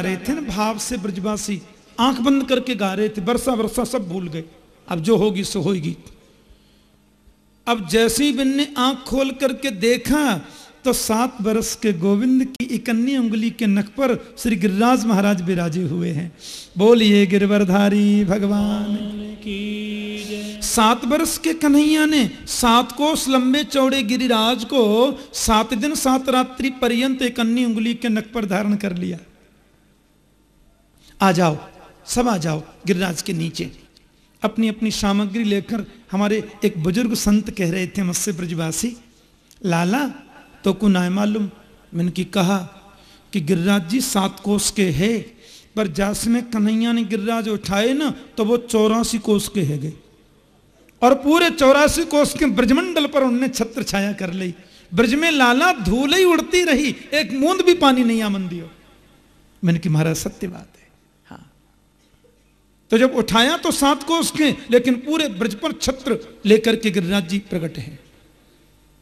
रहे थे ना भाव से, ब्रजवासी आंख बंद करके गा रहे थे, वर्षा वर्षा सब भूल गए, अब जो होगी सो होगी। अब जैसे ही बिन ने आंख खोल करके देखा तो 7 बरस के गोविंद की इकन्नी उंगली के नख पर श्री गिरिराज महाराज विराजे हुए हैं। बोलिए गिरवरधारी भगवान की। 7 बरस के कन्हैया ने 7 कोस लंबे चौड़े गिरिराज को 7 दिन 7 रात्रि पर्यंत इकन्नी उंगली के नख पर धारण कर लिया। आ जाओ, सब आ जाओ गिरिराज के नीचे। अपनी अपनी सामग्री लेकर हमारे एक बुजुर्ग संत कह रहे थे मुझसे, ब्रजवासी लाला तो को ना मालूम। मैंने की कहा कि गिरिराज जी 7 कोस के है, पर जैसे में कन्हैया ने गिरिराज उठाए ना तो वो 84 कोस के है गए, और पूरे 84 कोस के ब्रजमंडल पर उन्होंने छत्र छाया कर ली। ब्रज में लाला धूल ही उड़ती रही, एक बूंद भी पानी नहीं आमन दियो। मैंने की महाराज सत्य बात है। हाँ, तो जब उठाया तो 7 कोस के, लेकिन पूरे ब्रज पर छत्र लेकर के गिरिराज जी प्रकट हैं।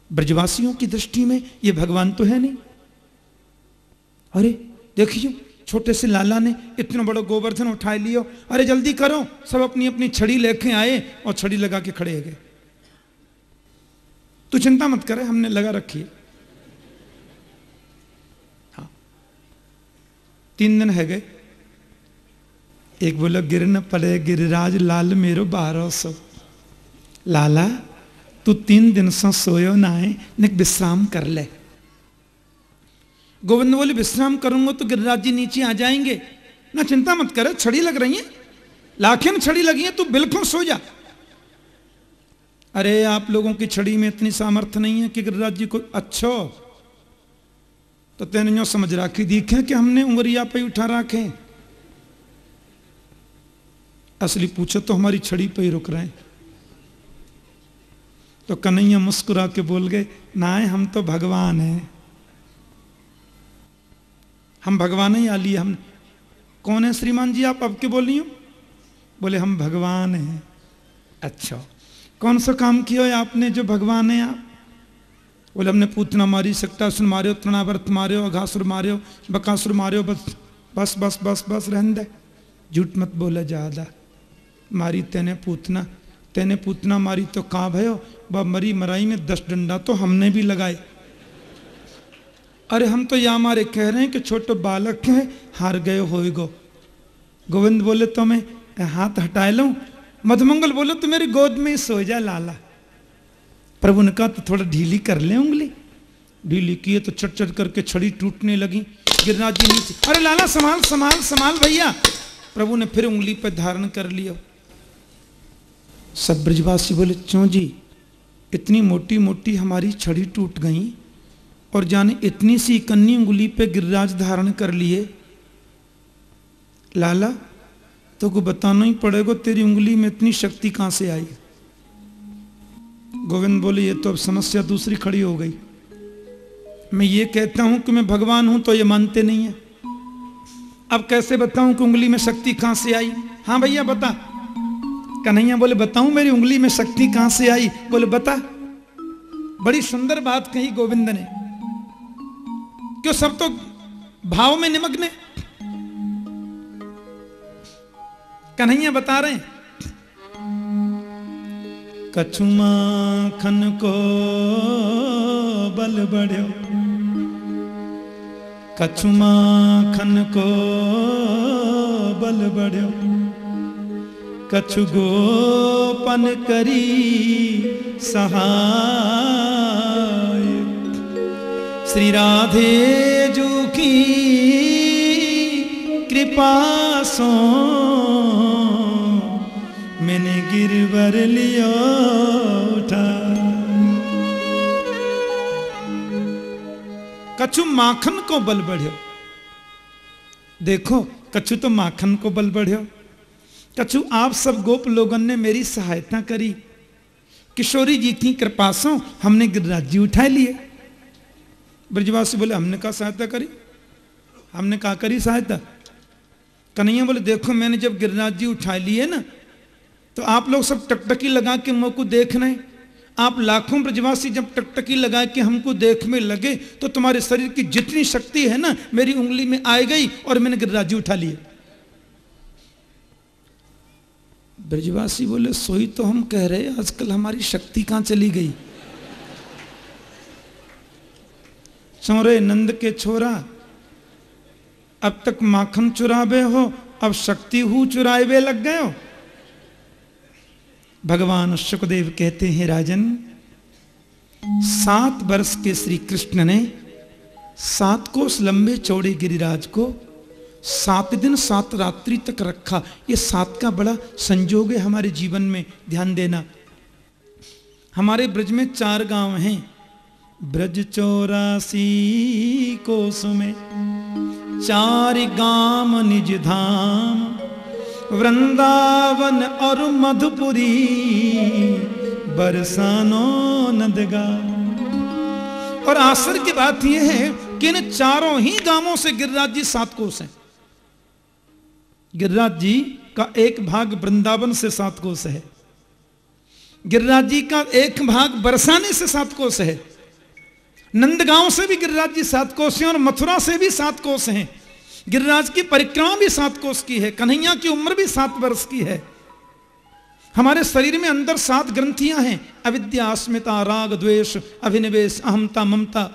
ब्रजवासियों की दृष्टि में ये भगवान तो है नहीं। अरे देखिए, छोटे से लाला ने इतना बड़ा गोवर्धन उठा लियो, अरे जल्दी करो, सब अपनी अपनी छड़ी लेके आए और छड़ी लगा के खड़े हो गए। तू चिंता मत करे, हमने लगा रखी है। हाँ, 3 दिन है गए। एक बोला गिर न पड़े गिरिराज लाल मेरो 1200। लाला तू 3 दिन से सोयो ना है, निक विश्राम कर ले। गोविंद बोले विश्राम करूंगा तो गिरिराज जी नीचे आ जाएंगे, ना चिंता मत करे, छड़ी लग रही है, लाखें छड़ी लगी है, तू बिल्कुल सो जा। अरे आप लोगों की छड़ी में इतनी सामर्थ्य नहीं है कि गिरिराज जी को। अच्छा तो तेने यो समझ रखी दिखे कि हमने उंगरिया पे उठा रखे, असली पूछो तो हमारी छड़ी पे ही रुक रहे हैं। तो कन्हैया मुस्कुरा के बोल गए, ना हम तो भगवान हैं, हम भगवान ही आ लिए। हम कौन है श्रीमान जी आप, अब के बोल रही हो? बोले हम भगवान हैं। अच्छा कौन सा काम किया है आपने जो भगवान है आप? बोले हमने पूतना मारी, सक्टासुर मार्यो, तृणावर्त मार्यो, अघासुर मार्यो, बकासुर मार्यो। बस बस बस बस बस रहने दे, झूठ मत बोला ज्यादा। मारी तेने पूतना मारी तो कहाँ भयो, वह मरी मराई में 10 डंडा तो हमने भी लगाए। अरे हम तो या हमारे कह रहे हैं कि छोटे बालक है, हार गए होएगो। गोविंद बोले तो मैं हाथ हटा लूं? मधुमंगल बोले तो मेरी गोद में सो जा लाला। प्रभु ने कहा तो थोड़ा ढीली कर ले उंगली। ढीली किए तो चट चट करके छड़ी टूटने लगी। गिरिराज जी नीचे, अरे लाला संभाल संभाल संभाल भैया। प्रभु ने फिर उंगली पर धारण कर लिया। सब ब्रजवासी बोले क्यों जी, इतनी मोटी मोटी हमारी छड़ी टूट गई और जाने इतनी सी कन्नी उंगली पे गिरिराज धारण कर लिए। लाला तो को बताना ही पड़ेगा तेरी उंगली में इतनी शक्ति कहां से आई। गोविंद बोले ये तो अब समस्या दूसरी खड़ी हो गई। मैं ये कहता हूं कि मैं भगवान हूं तो ये मानते नहीं है, अब कैसे बताऊं कि उंगली में शक्ति कहां से आई? हाँ भैया बता। कन्हैया बोले बताऊं मेरी उंगली में शक्ति कहां से आई? बोले बता। बड़ी सुंदर बात कही गोविंद ने, क्यों सब तो भाव में निमग्न। कन्हैया बता रहे हैं, कछु माखन को बल बढ़्यो, कछु माखन को बल बढ़्यो, कछु गोपन करी सहाय। श्री राधे जू की कृपा सो मैंने गिरवर लिया उठा। कछु माखन को बल बढ़्यो। देखो कछु तो माखन को बल बढ़्यो, कछु आप सब गोप लोगन ने मेरी सहायता करी। किशोरी जी की कृपा से हमने गिरिराज जी उठा लिए। ब्रजवासी बोले हमने कहा सहायता करी? हमने कहा करी सहायता? कन्हैया बोले देखो मैंने जब गिरिराज जी उठा लिए ना तो आप लोग सब टकटकी लगा के मुंह को देख रहे, आप लाखों ब्रजवासी जब टकटकी लगा के हमको देख में लगे तो तुम्हारे शरीर की जितनी शक्ति है ना मेरी उंगली में आ गई और मैंने गिरिराज जी उठा लिए। ब्रजवासी बोले सोई तो हम कह रहे आजकल हमारी शक्ति कहां चली गई। चोरे नंद के छोरा, अब तक माखन चुरावे हो, अब शक्ति हूं चुरावे लग गए हो। भगवान शुकदेव कहते हैं राजन, 7 वर्ष के श्री कृष्ण ने 7 कोस लंबे चौड़े गिरिराज को 7 दिन 7 रात्रि तक रखा। ये 7 का बड़ा संजोग है हमारे जीवन में, ध्यान देना। हमारे ब्रज में 4 गांव हैं। ब्रज 84 कोस में 4 गांव निज धाम, वृंदावन और मधुपुरी बरसानो नंदगांव। और आश्चर्य की बात यह है कि इन चारों ही गांवों से गिरिराज जी 7 कोस हैं। गिरिराज जी का एक भाग वृंदावन से 7 कोस है, गिरिराज जी का एक भाग बरसाने से 7 कोस है, नंदगांव से भी गिरिराज जी 7 कोस हैं और मथुरा से भी 7 कोस हैं। गिरिराज की परिक्रमा भी 7 कोस की है, कन्हैया की उम्र भी 7 वर्ष की है। हमारे शरीर में अंदर 7 ग्रंथियां हैं, अविद्या, अस्मिता, राग, द्वेष, अभिनिवेश, अहमता, ममता।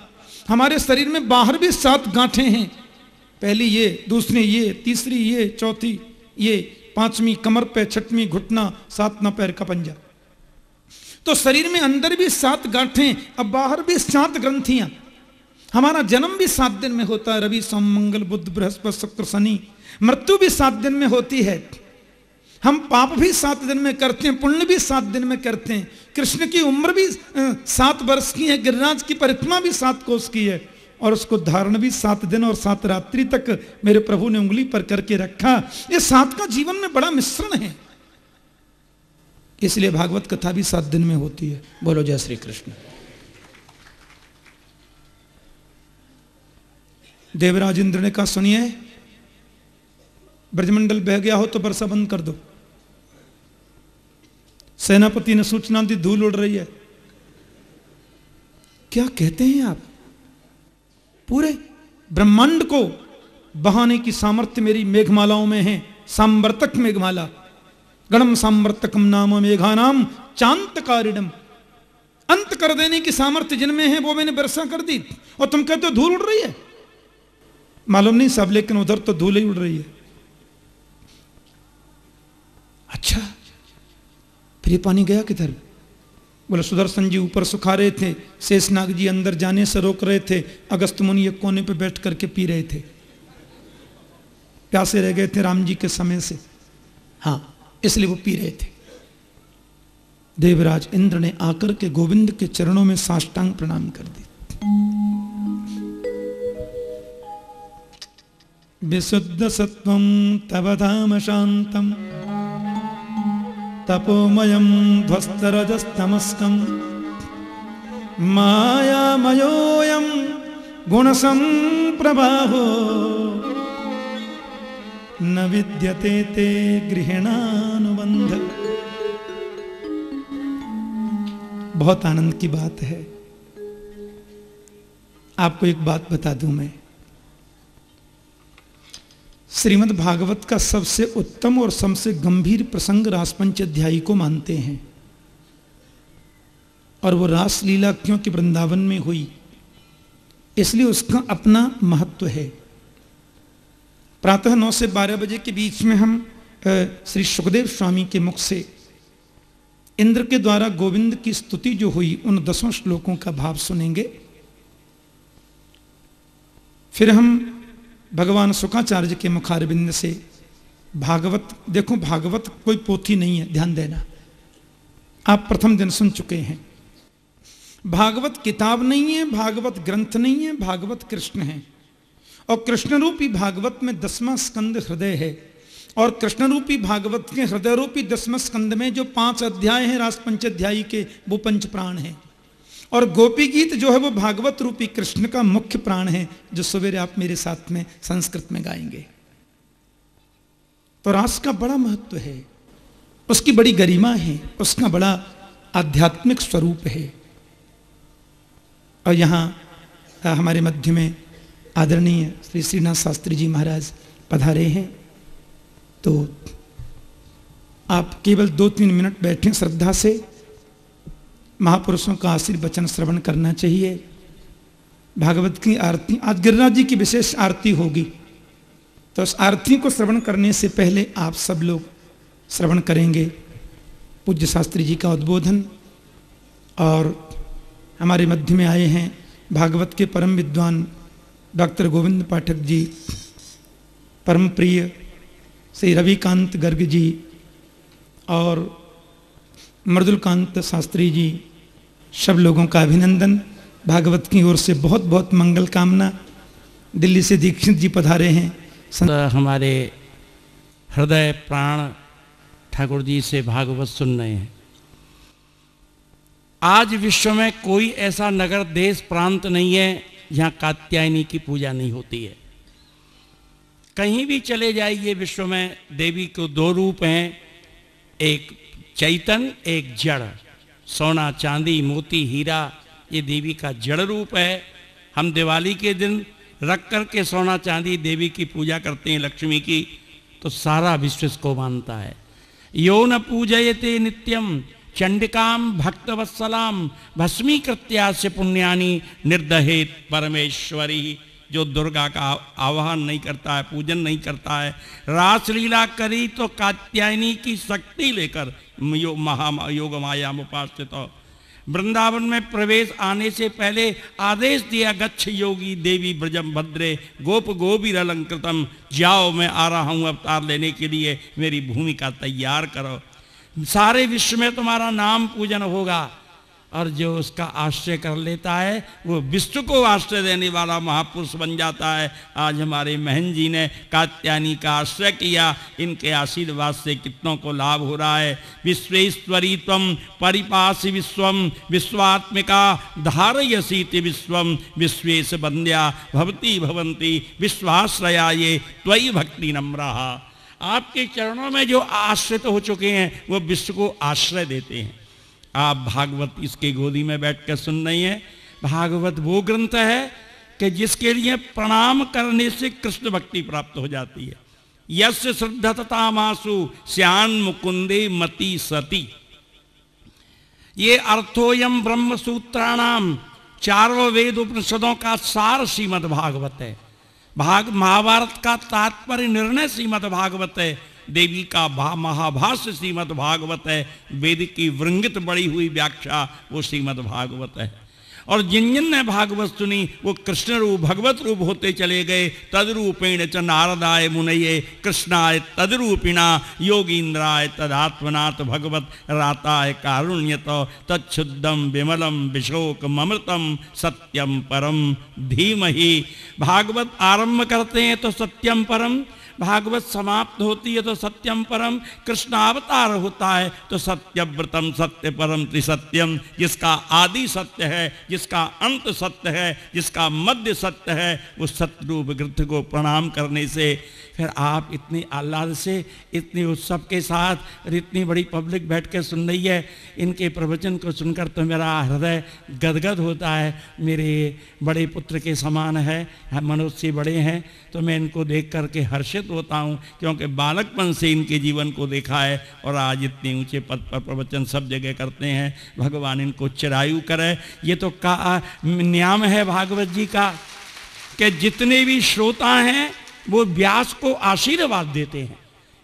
हमारे शरीर में बाहर भी 7 गांठें हैं, पहली ये, दूसरी ये, तीसरी ये, चौथी ये, 5वीं कमर पे, 6वीं घुटना, 7वां पैर का पंजा। तो शरीर में अंदर भी 7 गांठें, अब बाहर भी 7 ग्रंथियां। हमारा जन्म भी 7 दिन में होता है, रवि सोम मंगल बुध बृहस्पति शुक्र शनि। मृत्यु भी 7 दिन में होती है। हम पाप भी 7 दिन में करते हैं, पुण्य भी 7 दिन में करते हैं। कृष्ण की उम्र भी 7 वर्ष की है, गिरिराज की परिक्रमा भी 7 कोस की है, और उसको धारण भी 7 दिन और 7 रात्रि तक मेरे प्रभु ने उंगली पर करके रखा। ये 7 का जीवन में बड़ा मिश्रण है, इसलिए भागवत कथा भी 7 दिन में होती है। बोलो जय श्री कृष्ण। देवराज इंद्र ने कहा सुनिए, ब्रजमंडल बह गया हो तो वर्षा बंद कर दो। सेनापति ने सूचना दी, धूल उड़ रही है। क्या कहते हैं आप? पूरे ब्रह्मांड को बहाने की सामर्थ्य मेरी मेघमालाओं में है। सांवर्तक मेघमाला, गणम सांवर्तकम नाम मेघानाम चांतकारिणम। अंत कर देने की सामर्थ्य जिनमें है वो मैंने वर्षा कर दी, और तुम कहते हो धूल उड़ रही है। मालूम नहीं सब, लेकिन उधर तो धूल ही उड़ रही है। अच्छा, फिर ये पानी गया किधर? बोले सुदर्शन जी ऊपर सुखा रहे थे, शेषनाग जी अंदर जाने से रोक रहे थे, अगस्त मुनि एक कोने पे बैठ करके पी रहे थे, प्यासे रह गए थे राम जी के समय से, हाँ इसलिए वो पी रहे थे। देवराज इंद्र ने आकर के गोविंद के चरणों में साष्टांग प्रणाम कर दी। विशुद्ध सत्वं तव धाम शांतम तपोमयं ध्वस्तरजस्तमस्कं मायामयोऽयं गुणसंप्रवाहो न विद्यते ते गृहेणानुबंध। बहुत आनंद की बात है। आपको एक बात बता दूं मैं, श्रीमद् भागवत का सबसे उत्तम और सबसे गंभीर प्रसंग रासपंच अध्यायी को मानते हैं, और वो रासलीला क्योंकि वृंदावन में हुई इसलिए उसका अपना महत्व है। प्रातः 9 से 12 बजे के बीच में हम श्री सुखदेव स्वामी के मुख से इंद्र के द्वारा गोविंद की स्तुति जो हुई उन 10 श्लोकों का भाव सुनेंगे। फिर हम भगवान शुकाचार्य के मुखारविंद से भागवत, देखो भागवत कोई पोथी नहीं है, ध्यान देना, आप प्रथम दिन सुन चुके हैं। भागवत किताब नहीं है, भागवत ग्रंथ नहीं है, भागवत कृष्ण है, और कृष्ण रूपी भागवत में 10वां स्कंद हृदय है, और कृष्ण रूपी भागवत के हृदय रूपी 10वें स्कंद में जो 5 अध्याय हैं रासपंच अध्यायी के, वो पंच प्राण हैं, और गोपी गीत जो है वो भागवत रूपी कृष्ण का मुख्य प्राण है, जो सवेरे आप मेरे साथ में संस्कृत में गाएंगे। तो रास का बड़ा महत्व है, उसकी बड़ी गरिमा है, उसका बड़ा आध्यात्मिक स्वरूप है। और यहाँ हमारे मध्य में आदरणीय श्री श्रीनाथ शास्त्री जी महाराज पधारे हैं, तो आप केवल 2-3 मिनट बैठें, श्रद्धा से महापुरुषों का आशीर्वचन श्रवण करना चाहिए। भागवत की आरती, आज गिरिराज जी की विशेष आरती होगी, तो उस आरती को श्रवण करने से पहले आप सब लोग श्रवण करेंगे पूज्य शास्त्री जी का उद्बोधन। और हमारे मध्य में आए हैं भागवत के परम विद्वान डॉक्टर गोविंद पाठक जी, परम प्रिय श्री रविकांत गर्ग जी और मृदुलकांत शास्त्री जी, सब लोगों का अभिनंदन। भागवत की ओर से बहुत बहुत मंगल कामना। दिल्ली से दीक्षित जी पधारे हैं। हमारे हृदय प्राण ठाकुर जी से भागवत सुन रहे हैं। आज विश्व में कोई ऐसा नगर, देश, प्रांत नहीं है जहाँ कात्यायनी की पूजा नहीं होती है। कहीं भी चले जाइए विश्व में, देवी को 2 रूप हैं, एक चैतन्य, एक जड़। सोना, चांदी, मोती, हीरा ये देवी का जड़ रूप है। हम दिवाली के दिन रख कर के सोना चांदी देवी की पूजा करते हैं, लक्ष्मी की, तो सारा विश्व इसको मानता है। यो न पूजयते नित्यम चंडिकाम भक्तवत्सलाम भस्मीकृत्यास्य पुण्यानि निर्दहेत परमेश्वरी। जो दुर्गा का आवाहन नहीं करता है, पूजन नहीं करता है, रासलीला करी तो कात्यायनी की शक्ति लेकर योग माया उपास्थित हो। वृंदावन में प्रवेश आने से पहले आदेश दिया, गच्छ योगी देवी ब्रजम भद्रे गोप गोबीर अलंकृतम। जाओ, मैं आ रहा हूँ अवतार लेने के लिए, मेरी भूमिका तैयार करो। सारे विश्व में तुम्हारा नाम पूजन होगा। और जो उसका आश्रय कर लेता है वो विश्व को आश्रय देने वाला महापुरुष बन जाता है। आज हमारे महन जी ने कात्यायनी का आश्रय किया, इनके आशीर्वाद से कितनों को लाभ हो रहा है। विश्वेश्वरी त्वं परिपासि विश्वम विश्वात्मिका धारयसीति विश्वम विश्वेश वन्द्या भवती भवन्ति विश्वाश्रया ये त्वयि भक्ति नम्राः। आपके चरणों में जो आश्रित हो चुके हैं वो विश्व को आश्रय देते हैं। आप भागवत इसके गोदी में बैठ कर सुन रही हैं। भागवत वो ग्रंथ है कि जिसके लिए प्रणाम करने से कृष्ण भक्ति प्राप्त हो जाती है। यस्य श्रद्धततामासु स्यान् मुकुंदे मति सती। ये अर्थोयम ब्रह्म सूत्राणाम, चारों वेद उपनिषदों का सार श्रीमद् भागवत है। महाभारत का तात्पर्य निर्णय श्रीमद् भागवत है। देवी का महाभाष्य श्रीमद् भागवत है। वेद की वृंगित बड़ी हुई व्याख्या वो श्रीमद् भागवत है। और जिन जिन ने भागवत सुनी वो कृष्ण रूप भगवत रूप होते चले गए। तद्रूपेण च नारदाय मुनये कृष्णाय तद्रूपिणा योगींद्राय तदात्मनाथ भगवत राताय कारुण्यत तच्छुद्धम विमलम विशोकमृतम सत्यम परम धीमहि। भागवत आरंभ करते हैं तो सत्यम परम, भागवत समाप्त होती है तो सत्यम परम। कृष्ण अवतार होता है तो सत्यव्रतम सत्य परम त्रिसत्यम। जिसका आदि सत्य है, जिसका अंत सत्य है, जिसका मध्य सत्य है, उस सत्यरूप ग्रंथ को प्रणाम करने से फिर आप इतनी आह्लाद से, इतनी उत्सव के साथ और इतनी बड़ी पब्लिक बैठ कर सुन रही है। इनके प्रवचन को सुनकर तो मेरा हृदय गदगद होता है। मेरे बड़े पुत्र के समान है, मनुष्य से बड़े हैं, तो मैं इनको देख करके हर्षित होता हूँ, क्योंकि बालकपन से इनके जीवन को देखा है और आज इतने ऊंचे पद पर प्रवचन सब जगह करते हैं। भगवान इनको चिरायु करे। ये तो का नियम है भागवत जी का कि जितने भी श्रोता हैं वो व्यास को आशीर्वाद देते हैं।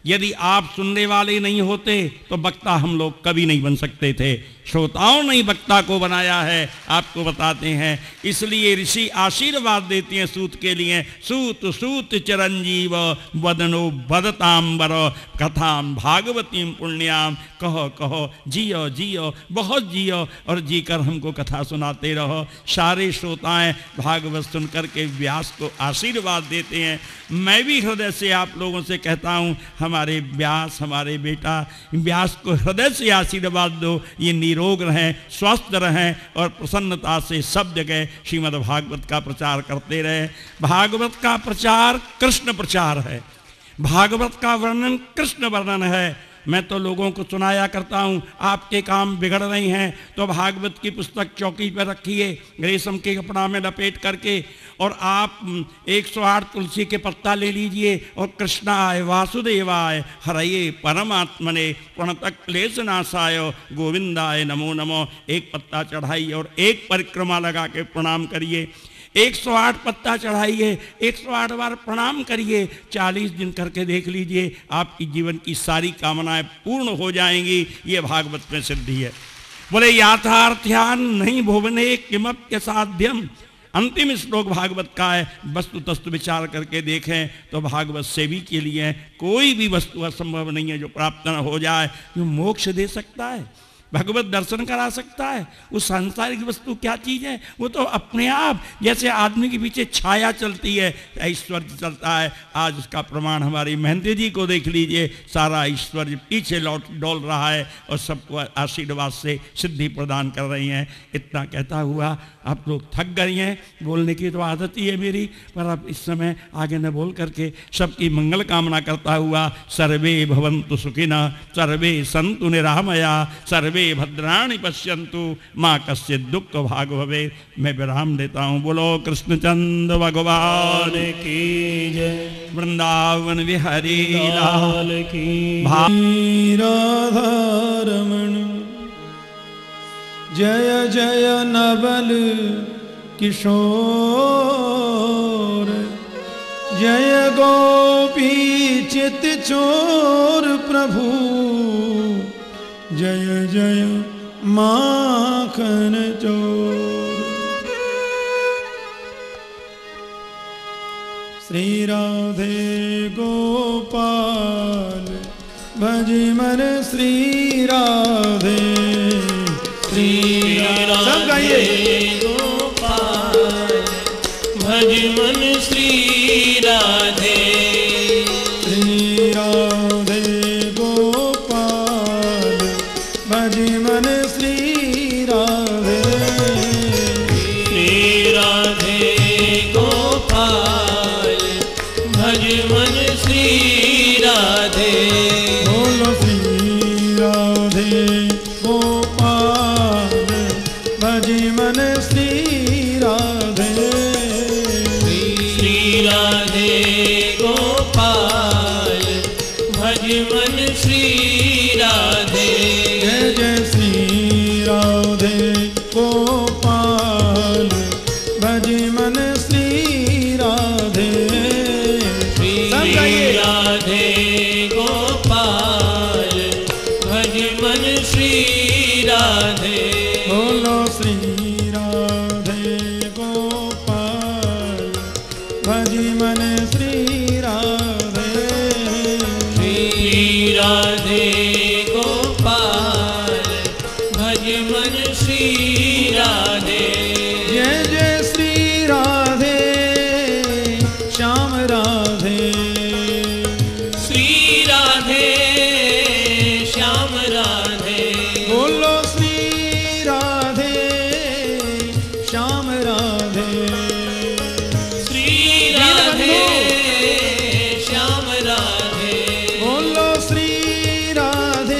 यदि आप सुनने वाले नहीं होते तो वक्ता हम लोग कभी नहीं बन सकते थे। श्रोताओं ने वक्ता को बनाया है, आपको बताते हैं। इसलिए ऋषि आशीर्वाद देते हैं सूत के लिए। सूत सूत चिरंजीव वदनो वदतांबर कथाम भागवतीम पुण्याम। कहो कहो, जियो जियो, बहुत जियो और जीकर हमको कथा सुनाते रहो। सारे श्रोताएं भागवत सुनकर के व्यास को आशीर्वाद देते हैं। मैं भी हृदय से आप लोगों से कहता हूँ, हमारे व्यास, हमारे बेटा व्यास को हृदय से आशीर्वाद दो। ये निरोग रहें, स्वस्थ रहें और प्रसन्नता से सब जगह श्रीमद् भागवत का प्रचार करते रहे। भागवत का प्रचार कृष्ण प्रचार है, भागवत का वर्णन कृष्ण वर्णन है। मैं तो लोगों को सुनाया करता हूँ, आपके काम बिगड़ रहे हैं तो भागवत की पुस्तक चौकी पर रखिए रेशम के कपड़ा में लपेट करके, और आप 108 तुलसी के पत्ता ले लीजिए और कृष्णाय वासुदेवाय हरये परमात्मने प्रणतक क्लेश नाशाय गोविंदाय नमो नमो एक पत्ता चढ़ाइए और एक परिक्रमा लगा के प्रणाम करिए। 108 पत्ता चढ़ाइए, 108 बार प्रणाम करिए, 40 दिन करके देख लीजिए, आपकी जीवन की सारी कामनाएं पूर्ण हो जाएंगी। ये भागवत में सिद्धि है। बोले याथार्थ्यान नहीं भुवने किमप्य साध्यम, अंतिम श्लोक भागवत का है। वस्तु तस्तु विचार करके देखें तो भागवत सेवी के लिए कोई भी वस्तु असंभव नहीं है जो प्राप्त न हो जाए, जो मोक्ष दे सकता है, भगवत दर्शन करा सकता है। वो सांसारिक वस्तु क्या चीज़ है, वो तो अपने आप जैसे आदमी के पीछे छाया चलती है, ऐश्वर्य चलता है। आज उसका प्रमाण हमारी महंती जी को देख लीजिए, सारा ऐश्वर्य पीछे लौट डोल रहा है और सबको आशीर्वाद से सिद्धि प्रदान कर रही हैं। इतना कहता हुआ आप लोग थक गई हैं, बोलने की तो आदत ही है मेरी, पर अब इस समय आगे न बोल करके सबकी मंगल कामना करता हुआ सर्वे भवन्तु सुखिनः सर्वे सन्तु निरामया सर्वे भद्राणि पश्यन्तु माँ कश्चित् दुःख भाग भवे। मैं विराम देता हूँ। बोलो कृष्णचंद्र भगवान की जय, वृंदावन विहरी लाल की। राधारमण जय जय नवल किशोर, जय गोपी चित चोर प्रभु, जय जय माखन चोर। श्री राधे गोपाल भज मन श्री राधे, श्री राधे गोपाल भज मन श्री राधे, श्री राधे गोपाल भज मन श्री राधे, श्री राधे गोपाल भज मन श्री राधे। बोलो श्री राधे गोपाल भज मन श्री राधे, श्री राधे गोपाल भज मन श्री राधे। जय जय श्री राधे गोपाल भज मन श्री राधे, श्री राधे गोपाल भज मन श्री राधे। बोलो श्री राधे गोपाल भज मन श्री राधे, श्री राधे गोपाल भज मन श्री राधे। जय जय श्री राधे श्याम राधे, श्री राधे श्याम राधे। बोलो श्री राधे श्याम राधे, श्री राधे श्याम राधे। बोलो श्री राधे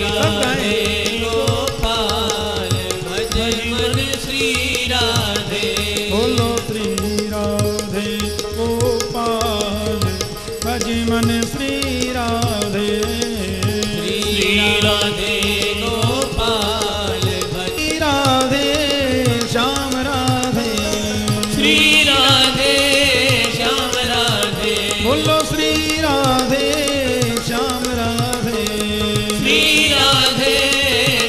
राधे गोपाल भज मन श्री राधे बोलो श्री राधे गोपाल भज मन श्री राधे श्री राधे गोपाल भज राधे श्याम राधे श्री राधे श्याम राधे बोलो श्री राधे श्याम राधे श्री राधे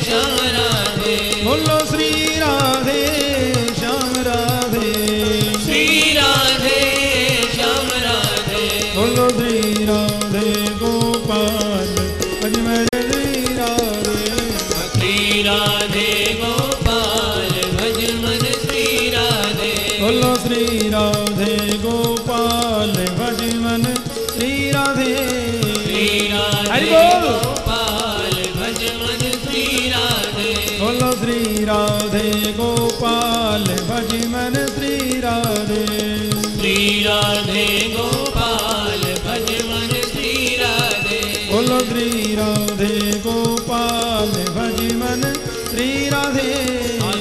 श्याम राधे बोलो श्री राधे श्याम राधे श्री राधे श्याम राधे बोलो श्री राधे गोपाल भज मन श्री राधे श्री राधे गोपाल भज मन श्री राधे बोलो श्री राधे गोपाल भज मन श्री राधे श्री हरि राधे बोल। गोपाल भज मन श्री राधे बोलो श्री राधे गोपाल भज मन श्री राधे श्री राधे गोपाल भज मन श्री राधे बोलो श्री राधे गोपाल भज मन श्री राधे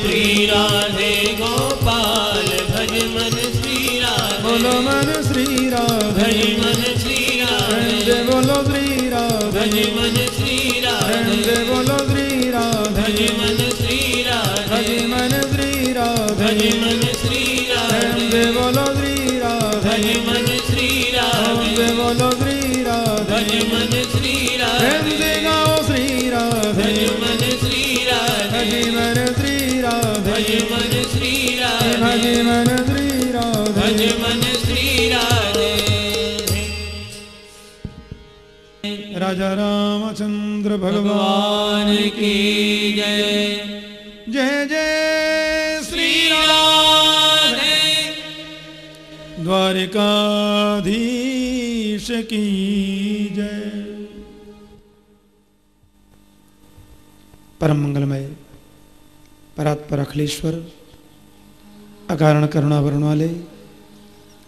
श्री राधे गोपाल भज मन श्री राधे बोलो मन श्री राधे भज मन श्री राधे बोलो श्री राधे भज मन श्री राधे बोलो श्री राधे भज मन श्री राधे भज मन श्री राधे भज मन श्री राधे बोलो श्री राधे भज मन श्री राधे बोलो श्री राधे भज मन श्री राधे गाओ श्री राधे भज मन श्री राधे भज मन श्री राधे भज मन श्री राधे भज मन श्री राधे भज मन श्री राधे राजा रामचंद्र भगवान भगवान की जय जय जय श्री श्री राधे द्वारिकाधीश की जय। परम मंगलमय परात्पर अखिलेश्वर अकारण करुणा वरण वाले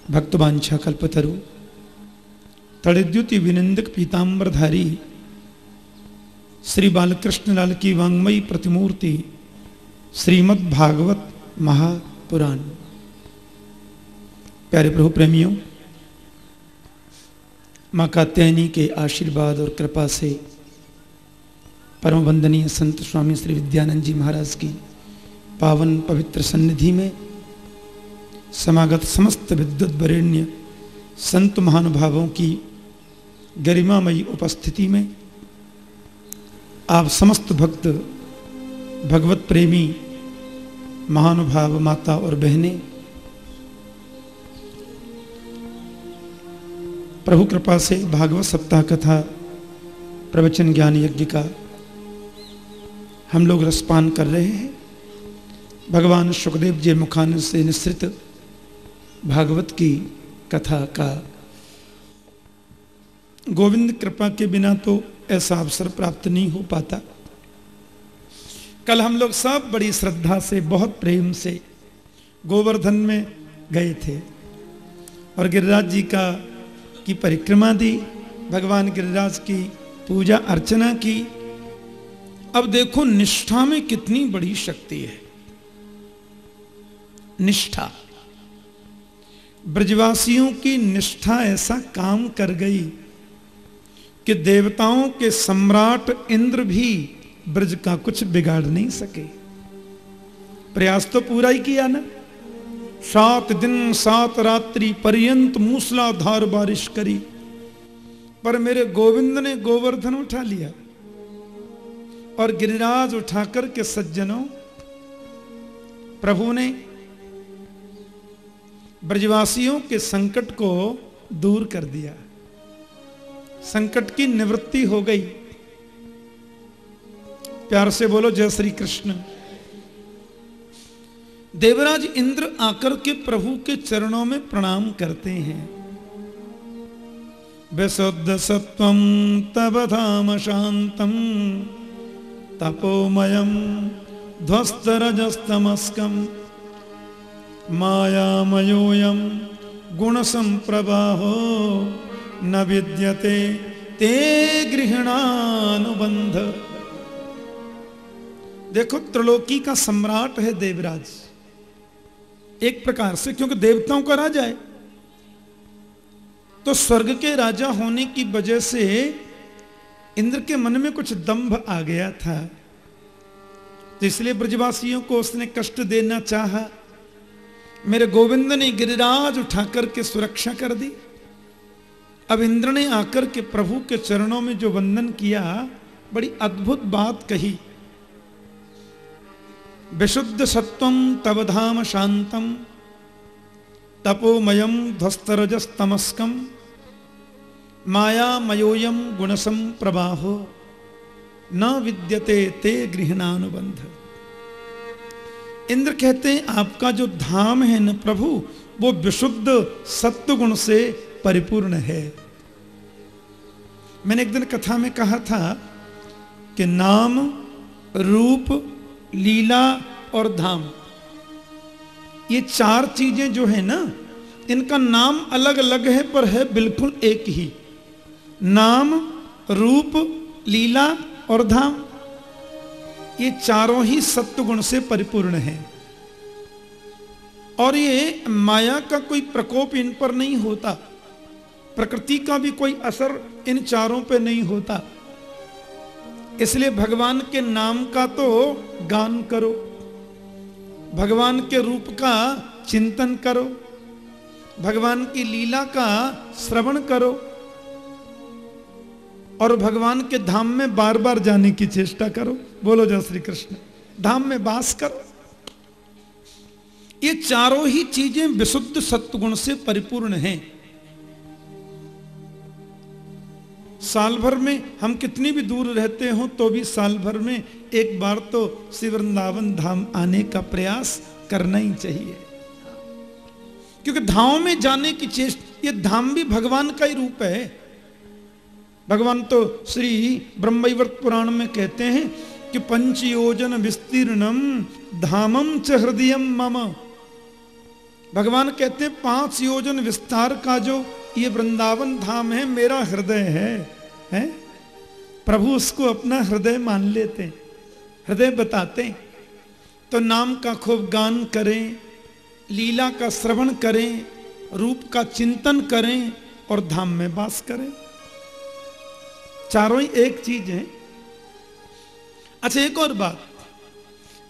भक्तवांछा कल्पतरु तड़िद्युति विनिंदक पीताम्बरधारी श्री बालकृष्ण लाल की वांग्मयी प्रतिमूर्ति श्रीमद् भागवत महापुराण। प्यारे प्रभु प्रेमियों, माँ कात्यायनी के आशीर्वाद और कृपा से परम वंदनीय संत स्वामी श्री विद्यानंद जी महाराज की पावन पवित्र सन्निधि में समागत समस्त विद्वत वरेण्य संत महानुभावों की गरिमामयी उपस्थिति में आप समस्त भक्त भगवत प्रेमी महानुभाव माता और बहनें प्रभु कृपा से भागवत सप्ताह कथा प्रवचन ज्ञान यज्ञ का हम लोग रसपान कर रहे हैं। भगवान सुखदेव जी मुखान से निश्रित भागवत की कथा का गोविंद कृपा के बिना तो ऐसा अवसर प्राप्त नहीं हो पाता। कल हम लोग सब बड़ी श्रद्धा से बहुत प्रेम से गोवर्धन में गए थे और गिरिराज जी की परिक्रमा दी, भगवान गिरिराज की पूजा अर्चना की। अब देखो निष्ठा में कितनी बड़ी शक्ति है। निष्ठा, ब्रजवासियों की निष्ठा ऐसा काम कर गई कि देवताओं के सम्राट इंद्र भी ब्रज का कुछ बिगाड़ नहीं सके। प्रयास तो पूरा ही किया ना, 7 दिन 7 रात्रि पर्यंत मूसलाधार बारिश करी, पर मेरे गोविंद ने गोवर्धन उठा लिया और गिरिराज उठाकर के सज्जनों प्रभु ने ब्रजवासियों के संकट को दूर कर दिया। संकट की निवृत्ति हो गई। प्यार से बोलो जय श्री कृष्ण। देवराज इंद्र आकर के प्रभु के चरणों में प्रणाम करते हैं। विशुद्ध सत्वं तव धाम शांतम तपोमयम ध्वस्तरजस्तमस्कम मायामयोऽयं गुणसंप्रवाहो न विद्यते ते गृह्णानुबंध। देखो त्रिलोकी का सम्राट है देवराज, एक प्रकार से, क्योंकि देवताओं का राजा है। तो स्वर्ग के राजा होने की वजह से इंद्र के मन में कुछ दंभ आ गया था, तो इसलिए ब्रजवासियों को उसने कष्ट देना चाहा। मेरे गोविंद ने गिरिराज उठाकर के सुरक्षा कर दी। अब इंद्र ने आकर के प्रभु के चरणों में जो वंदन किया, बड़ी अद्भुत बात कही। विशुद्ध सत्वं तव धाम शांतम तपोमयम ध्वस्तरजस्तमस्कम मायामयोयम गुणसम प्रवाहो न विद्यते ते गृहणानुबंध। इंद्र कहते हैं आपका जो धाम है न प्रभु, वो विशुद्ध सत्व गुण से परिपूर्ण है। मैंने एक दिन कथा में कहा था कि नाम, रूप, लीला और धाम, ये चार चीजें जो है ना, इनका नाम अलग अलग है पर है बिल्कुल एक ही। नाम, रूप, लीला और धाम, ये चारों ही सत्व गुण से परिपूर्ण हैं। और ये माया का कोई प्रकोप इन पर नहीं होता, प्रकृति का भी कोई असर इन चारों पे नहीं होता। इसलिए भगवान के नाम का तो गान करो, भगवान के रूप का चिंतन करो, भगवान की लीला का श्रवण करो, और भगवान के धाम में बार बार जाने की चेष्टा करो। बोलो जय श्री कृष्ण। धाम में वास करो। ये चारों ही चीजें विशुद्ध सत्वगुण से परिपूर्ण हैं। साल भर में हम कितनी भी दूर रहते हो तो भी साल भर में एक बार तो श्री वृंदावन धाम आने का प्रयास करना ही चाहिए, क्योंकि धाम में जाने की चेष्टा, ये धाम भी भगवान का ही रूप है। भगवान तो श्री ब्रह्मवैवर्त पुराण में कहते हैं कि पंच योजन विस्तीर्णम धामम च हृदयम मम। भगवान कहते हैं 5 योजन विस्तार का जो ये वृंदावन धाम है, मेरा हृदय है? प्रभु उसको अपना हृदय मान लेते, हृदय बताते। तो नाम का खूब गान करें, लीला का श्रवण करें, रूप का चिंतन करें और धाम में वास करें। चारों ही एक चीज है। अच्छा, एक और बात,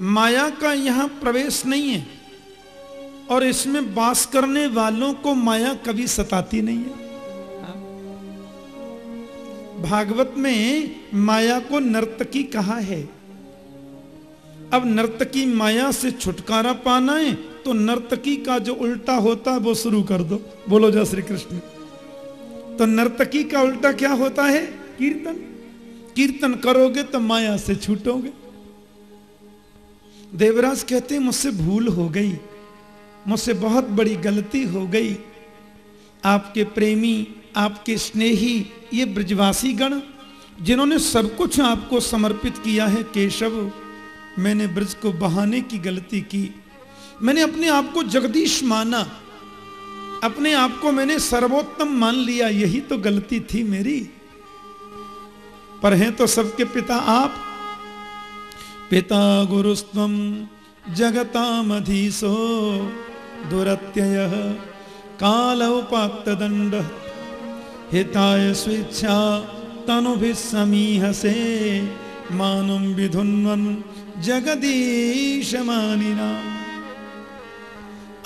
माया का यहां प्रवेश नहीं है और इसमें वास करने वालों को माया कभी सताती नहीं है। भागवत में माया को नर्तकी कहा है। अब नर्तकी माया से छुटकारा पाना है तो नर्तकी का जो उल्टा होता है वो शुरू कर दो। बोलो जय श्री कृष्ण। तो नर्तकी का उल्टा क्या होता है? कीर्तन। कीर्तन करोगे तो माया से छूटोगे। देवराज कहते हैं मुझसे भूल हो गई, मुझसे बहुत बड़ी गलती हो गई। आपके प्रेमी, आपके स्नेही, ये ब्रजवासी गण जिन्होंने सब कुछ आपको समर्पित किया है केशव, मैंने ब्रज को बहाने की गलती की। मैंने अपने आप को जगदीश माना, अपने आप को मैंने सर्वोत्तम मान लिया, यही तो गलती थी मेरी। पर हैं तो सबके पिता आप। पिता गुरुस्त्वम जगतामधीशो दुरत्ययः कालोपात्तदंड हिताय स्वेच्छा तनुभिः समीहसे मानुं विधुन्वन् जगदीश मानिना।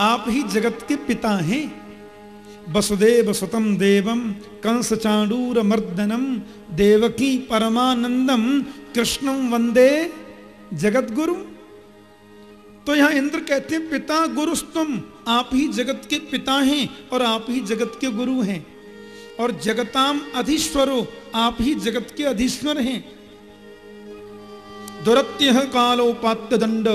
आप ही जगत के पिता हैं। वसुदेव सुतम देवम कंस चांडूर मर्दनम देवकी परमानंदम कृष्णम वंदे जगत गुरु। तो यहां इंद्र कहते हैं पिता गुरुस्तुम, आप ही जगत के पिता हैं और आप ही जगत के गुरु हैं। और जगताम अधीश्वरो, आप ही जगत के अधीश्वर हैं। दुरत्यः कालोपात्त दंड,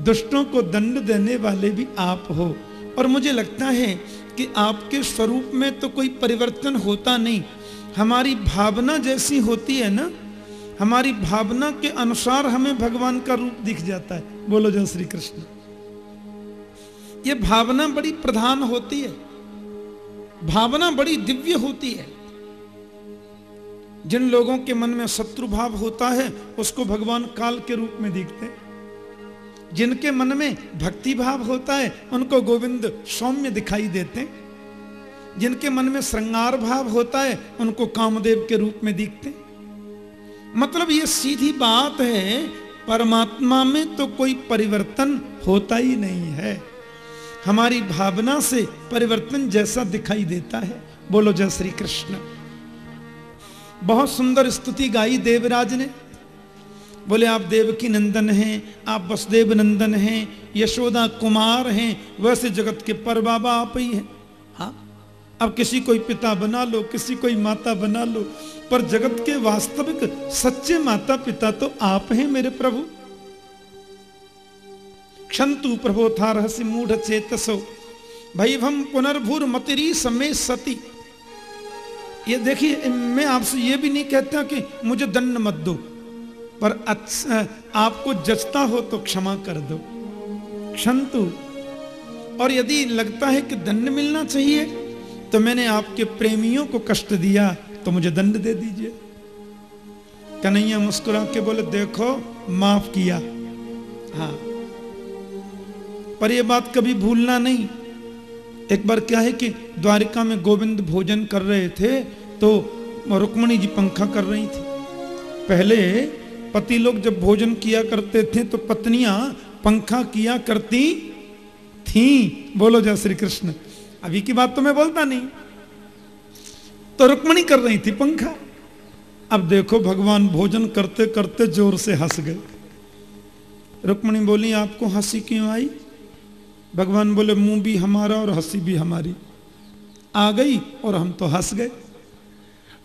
दुष्टों को दंड देने वाले भी आप हो। और मुझे लगता है कि आपके स्वरूप में तो कोई परिवर्तन होता नहीं, हमारी भावना जैसी होती है ना, हमारी भावना के अनुसार हमें भगवान का रूप दिख जाता है। बोलो जय श्री कृष्ण। ये भावना बड़ी प्रधान होती है, भावना बड़ी दिव्य होती है। जिन लोगों के मन में शत्रु भाव होता है उसको भगवान काल के रूप में दिखते हैं। जिनके मन में भक्ति भाव होता है उनको गोविंद सौम्य दिखाई देते हैं। जिनके मन में श्रृंगार भाव होता है उनको कामदेव के रूप में दिखते हैं। मतलब ये सीधी बात है, परमात्मा में तो कोई परिवर्तन होता ही नहीं है, हमारी भावना से परिवर्तन जैसा दिखाई देता है। बोलो जय श्री कृष्ण। बहुत सुंदर स्तुति गाई देवराज ने। बोले आप देवकी नंदन हैं, आप वसुदेव नंदन हैं, यशोदा कुमार हैं, वैसे जगत के पर बाबा आप ही हैं। हाँ, अब किसी कोई पिता बना लो, किसी कोई माता बना लो, पर जगत के वास्तविक सच्चे माता पिता तो आप हैं मेरे प्रभु। क्षंतु प्रभोथा रहस्य मूढ़ चेतसो भैभम पुनर्भूर मतिरी समय सती। ये देखिए, मैं आपसे ये भी नहीं कहता कि मुझे दंड मत दो, पर अच्छा आपको जचता हो तो क्षमा कर दो। क्षंतु, और यदि लगता है कि दंड मिलना चाहिए तो मैंने आपके प्रेमियों को कष्ट दिया तो मुझे दंड दे दीजिए। कन्हैया मुस्कुरा के बोले देखो माफ किया। हाँ, पर यह बात कभी भूलना नहीं। एक बार क्या है कि द्वारिका में गोविंद भोजन कर रहे थे तो रुक्मणी जी पंखा कर रही थी। पहले पति लोग जब भोजन किया करते थे तो पत्नियां पंखा किया करती थी। बोलो जय श्री कृष्ण। अभी की बात तो मैं बोलता नहीं। तो रुक्मणी कर रही थी पंखा। अब देखो भगवान भोजन करते करते जोर से हंस गए। रुक्मणी बोली आपको हंसी क्यों आई? भगवान बोले मुंह भी हमारा और हंसी भी हमारी आ गई और हम तो हंस गए।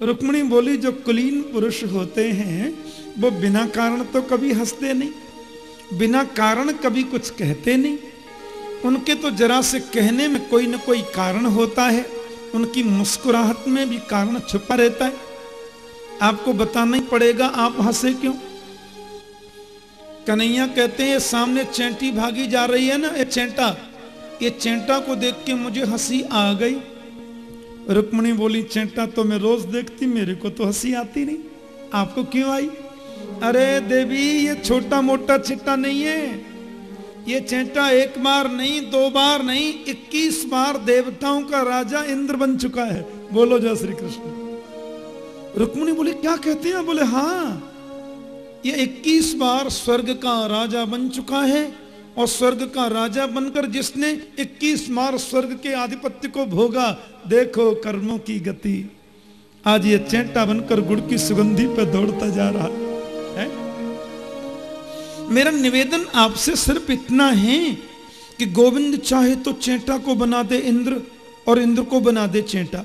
रुक्मणी बोली जो कुलीन पुरुष होते हैं वो बिना कारण तो कभी हंसते नहीं, बिना कारण कभी कुछ कहते नहीं। उनके तो जरा से कहने में कोई न कोई कारण होता है। उनकी मुस्कुराहट में भी कारण छुपा रहता है। आपको बताना ही पड़ेगा आप हंसे क्यों। कन्हैया कहते हैं सामने चैंटी भागी जा रही है ना, ये चैंटा को देख के मुझे हंसी आ गई। रुक्मणी बोली चैंटा तो मैं रोज देखती, मेरे को तो हंसी आती नहीं, आपको क्यों आई? अरे देवी ये छोटा मोटा चिट्टा नहीं है। ये चैंटा एक बार नहीं, दो बार नहीं, 21 बार देवताओं का राजा इंद्र बन चुका है। बोलो जय श्री कृष्ण। रुक्मणी बोली क्या कहते हैं? बोले हाँ, ये 21 बार स्वर्ग का राजा बन चुका है और स्वर्ग का राजा बनकर जिसने 21 बार स्वर्ग के आधिपत्य को भोगा, देखो कर्मों की गति। आज ये चैंटा बनकर गुड़ की सुगंधी पर दौड़ता जा रहा है। मेरा निवेदन आपसे सिर्फ इतना है कि गोविंद चाहे तो चैंटा को बना दे इंद्र और इंद्र को बना दे चैंटा।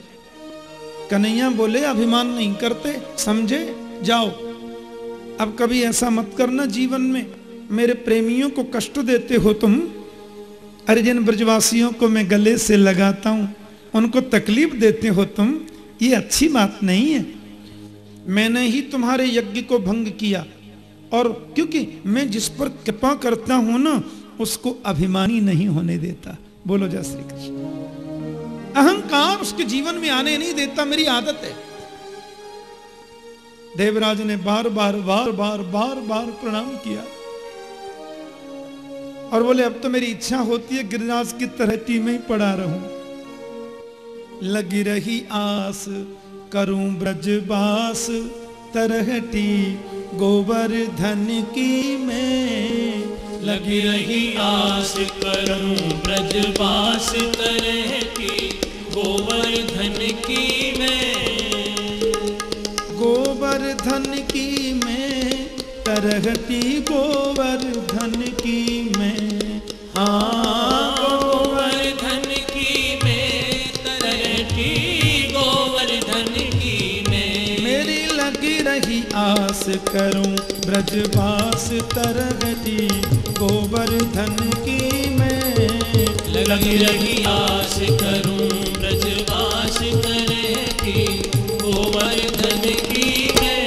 कन्हैया बोले अभिमान नहीं करते, समझे? जाओ अब कभी ऐसा मत करना जीवन में। मेरे प्रेमियों को कष्ट देते हो तुम। अरे जिन ब्रजवासियों को मैं गले से लगाता हूं उनको तकलीफ देते हो तुम, ये अच्छी बात नहीं है। मैंने ही तुम्हारे यज्ञ को भंग किया, और क्योंकि मैं जिस पर कृपा करता हूं ना उसको अभिमानी नहीं होने देता। बोलो जय श्री कृष्ण। अहंकार उसके जीवन में आने नहीं देता, मेरी आदत है। देवराज ने बार बार बार बार बार बार प्रणाम किया और बोले अब तो मेरी इच्छा होती है गिरिराज की तरहटी में ही पड़ा रहूं। लगी रही आस करूं ब्रजवास तरहटी गोवर्धन की मैं। लगी रही आस करूं ब्रजवास तरहटी गोवर्धन की मैं। गोवर्धन की मैं तरहटी गोवर्धन की मैं। हाँ गोवर्धन की मैं तरहटी गोवर्धन की मैं। मेरी लगी रही आस करूं ब्रजवास तरहटी गोवर्धन की मैं। लगी रही आस करूं ब्रजवास तरहटी गोवर्धन की मैं।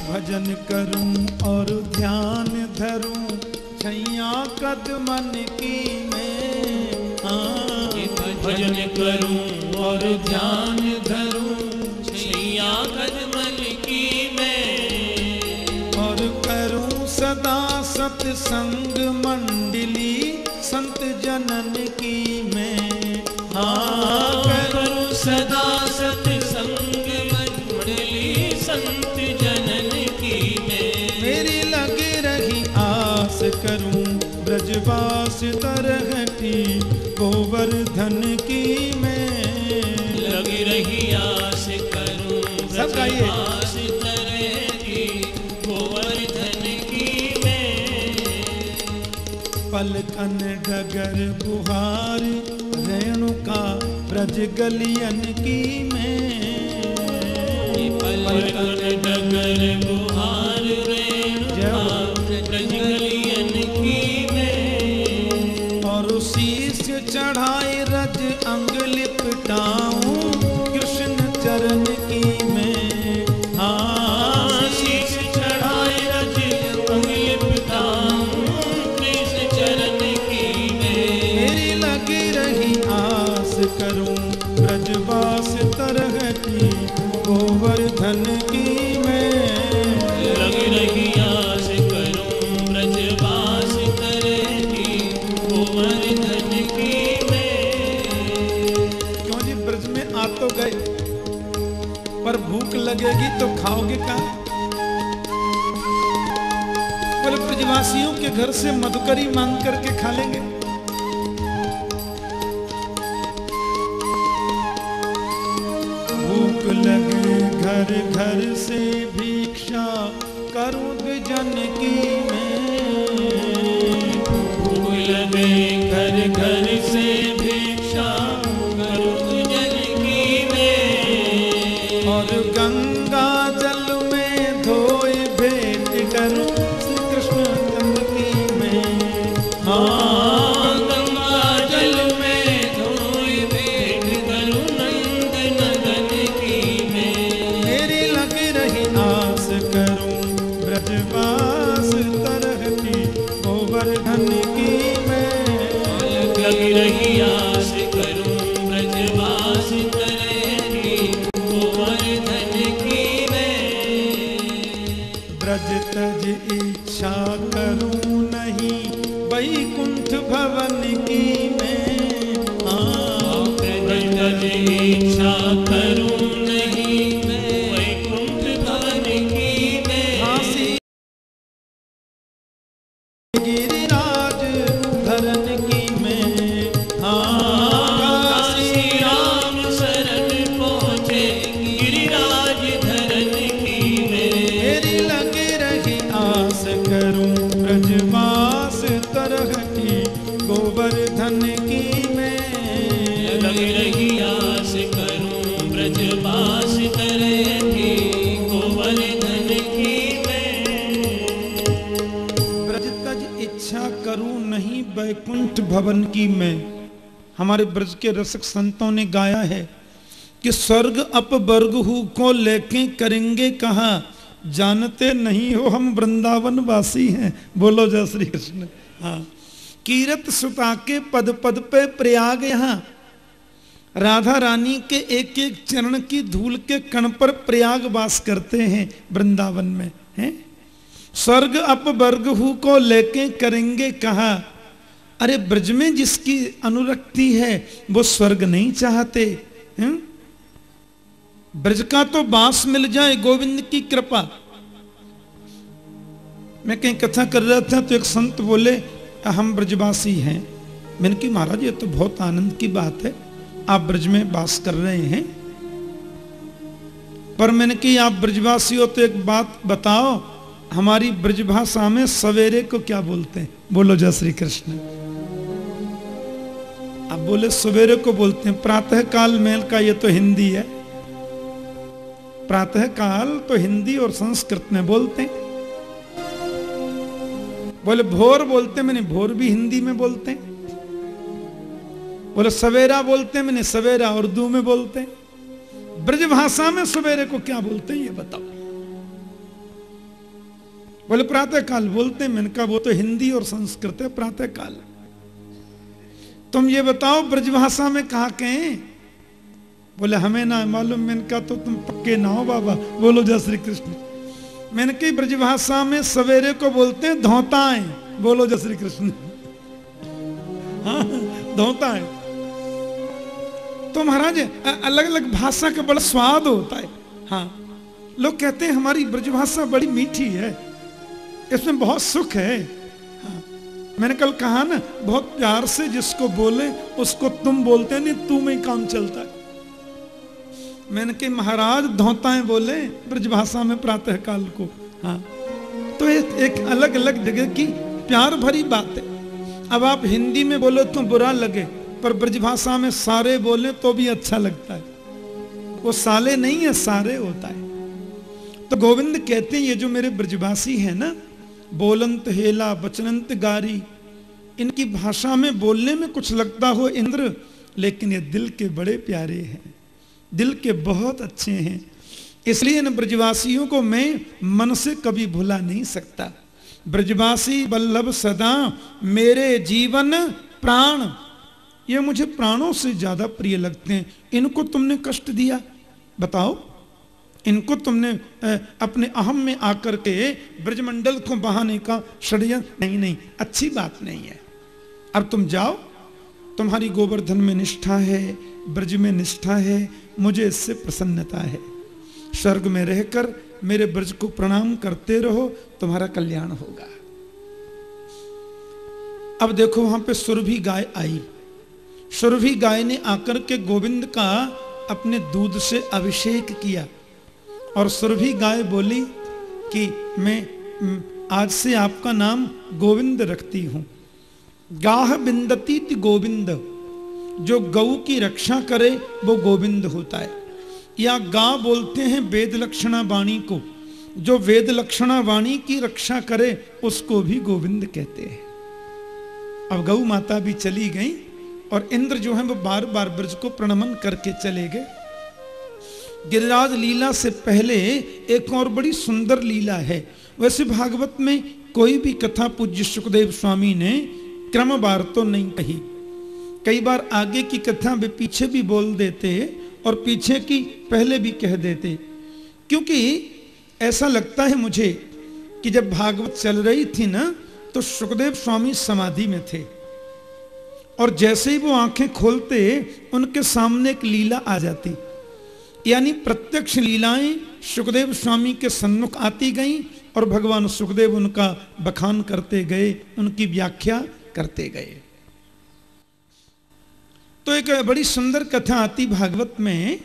भजन करूं और ध्यान धरूं छैया कदमन की मैं। भजन करूं और ध्यान धरूं छैया सदा सत्संग मंडली संत जनन की मैं। हाँ करूं सदा सत्संग मंडली संत जनन की मैं। मेरी लगी रही आस करूं ब्रजवास तरहटी गोवर्धन की मैं। लगी रही आस करूं सब गाइए। ब्रजवास तरहटी गोवर्धन की मैं। पलकन डगर बुहार रेणुका ब्रज गलियन की मैं। पलकन डगर बुहार रेणुका ब्रज गलियन की मैं। और शीश चढ़ाए रज अंग लिपटाऊं कृष्ण चरण की मैं। हाँ शीश चढ़ाए रज अंग लिपटाऊं कृष्ण चरण की मैं। मेरी लगी रही आस करूं ब्रजवास तरहटी गोवर्धन की मैं। लगी रही आस करूं ब्रजवास तरहटी गोवर्धन की मैं। क्यों जी, ब्रज में आ तो गए पर भूख लगेगी तो खाओगे क्या? बोले ब्रजवासियों के घर से मधुकरी मांग करके खा लेंगे। भूख लगे घर घर से भिक्षा करूं जन की मैं। भूख लगे घर घर से भिक्षा करूं जन की मैं। और गंगा जल में धोए भेंट करूं श्री कृष्ण जन्म की मैं। हाँ गंगा जल में धोए भेंट करूं नंद नंदन की मैं। मेरी लगी रही आस करूं ब्रजवास तरहटी गोवर्धन की मैं। लगी रही आस करूं ब्रजवास तरहटी गोवर्धन की मैं। ब्रज तज इच्छा करूं नहीं वैकुंठ भवन की मैं। हाँ ब्रज तज इच्छा करूं नहीं वैकुंठ भवन की मैं। काशी गिरिराज धरन की मैं। हाँ काशी राम शरण पहुँचे गिरिराज धरन की मैं। मेरी लगी रही आस करूं ब्रजवास तरहटी गोवर्धन की मैं। लगी रही आस करूं ब्रजवास तरहटी गोवर्धन की मैं। ब्रज तज इच्छा करूं नहीं वैकुंठ भवन की मैं। हमारे ब्रज के रसिक संतों ने गाया है कि स्वर्ग अपवर्ग हूँ को लेके करेंगे कहा, जानते नहीं हो हम वृंदावन वासी हैं। बोलो जय श्री कृष्ण। हाँ कीरत सुता के पद पद पे प्रयाग यहाँ, राधा रानी के एक एक चरण की धूल के कण पर प्रयाग वास करते हैं वृंदावन में हैं। स्वर्ग अपवर्ग हूँ को लेके करेंगे कहा। अरे ब्रज में जिसकी अनुरक्ति है वो स्वर्ग नहीं चाहते हैं। ब्रज का तो बांस मिल जाए, गोविंद की कृपा। मैं कहीं कथा कर रहा था तो एक संत बोले हम ब्रजवासी हैं। मैंने कहा महाराज ये तो बहुत आनंद की बात है, आप ब्रज में वास कर रहे हैं, पर मैंने कहा आप ब्रजवासी हो तो एक बात बताओ, हमारी ब्रज भाषा में सवेरे को क्या बोलते हैं? बोलो जय श्री कृष्ण। अब बोले सवेरे को बोलते हैं प्रातः काल मेल का, ये तो हिंदी है। प्रातः काल तो हिंदी और संस्कृत में बोलते हैं। बोले भोर बोलते हैं, मैंने भोर भी हिंदी में बोलते हैं। बोले सवेरा बोलते हैं, मैंने सवेरा उर्दू में बोलते हैं। ब्रज भाषा में सवेरे को क्या बोलते हैं ये बताओ? बोले प्रातः काल बोलते हैं। मैंने कहा वो तो हिंदी और संस्कृत है प्रातः काल। तुम ये बताओ ब्रज भाषा में कहा कहें? बोले हमें ना मालूम। मैंने कहा तो तुम पक्के ना हो बाबा। बोलो जय श्री कृष्ण। मैंने कही ब्रजभाषा में सवेरे को बोलते हैं धौताएं। बोलो जय श्री कृष्ण। हाँ, धौताएं। तो महाराज अलग अलग भाषा का बड़ा स्वाद होता है। हाँ, लोग कहते हैं हमारी ब्रजभाषा बड़ी मीठी है, इसमें बहुत सुख है। हाँ, मैंने कल कहा ना, बहुत प्यार से जिसको बोले उसको तुम बोलते नहीं, तू में ही काम चलता है। मैंने कहा महाराज धौताएं बोले ब्रजभाषा में प्रातः काल को। हाँ, तो एक अलग अलग जगह की प्यार भरी बात है। अब आप हिंदी में बोलो तो बुरा लगे, पर ब्रजभाषा में सारे बोले तो भी अच्छा लगता है। वो साले नहीं है, सारे होता है। तो गोविंद कहते हैं ये जो मेरे ब्रजभाषी है ना, बोलंत हेला बचनंत गारी, इनकी भाषा में बोलने में कुछ लगता हो इंद्र, लेकिन ये दिल के बड़े प्यारे हैं, दिल के बहुत अच्छे हैं। इसलिए इन ब्रजवासियों को मैं मन से कभी भुला नहीं सकता। ब्रजवासी वल्लभ सदा मेरे जीवन प्राण, ये मुझे प्राणों से ज्यादा प्रिय लगते हैं। इनको तुमने कष्ट दिया, बताओ, इनको तुमने अपने अहम में आकर के ब्रजमंडल को बहाने का षड्यंत्र, नहीं, अच्छी बात नहीं है। अब तुम जाओ, तुम्हारी गोवर्धन में निष्ठा है, ब्रज में निष्ठा है, मुझे इससे प्रसन्नता है। स्वर्ग में रहकर मेरे ब्रज को प्रणाम करते रहो, तुम्हारा कल्याण होगा। अब देखो वहां पे सुरभि गाय आई। सुरभि गाय ने आकर के गोविंद का अपने दूध से अभिषेक किया, और सुरभि गाय बोली कि मैं आज से आपका नाम गोविंद रखती हूं। गाह बिंदती गोविंद, जो गौ की रक्षा करे वो गोविंद होता है। या गा बोलते हैं वेद लक्षणा वाणी को, जो वेद लक्षणा वाणी की रक्षा करे उसको भी गोविंद कहते हैं। अब गौ माता भी चली गई और इंद्र जो है वो बार बार ब्रज को प्रणमन करके चले गए। गिरिराज लीला से पहले एक और बड़ी सुंदर लीला है। वैसे भागवत में कोई भी कथा पूज्य सुखदेव स्वामी ने क्रमवार तो नहीं कही, कई बार आगे की कथा वे पीछे भी बोल देते और पीछे की पहले भी कह देते, क्योंकि ऐसा लगता है मुझे कि जब भागवत चल रही थी ना, तो सुखदेव स्वामी समाधि में थे, और जैसे ही वो आंखें खोलते उनके सामने एक लीला आ जाती, यानी प्रत्यक्ष लीलाएं सुखदेव स्वामी के सन्मुख आती गईं और भगवान सुखदेव उनका बखान करते गए, उनकी व्याख्या करते गए। तो एक बड़ी सुंदर कथा आती भागवत में,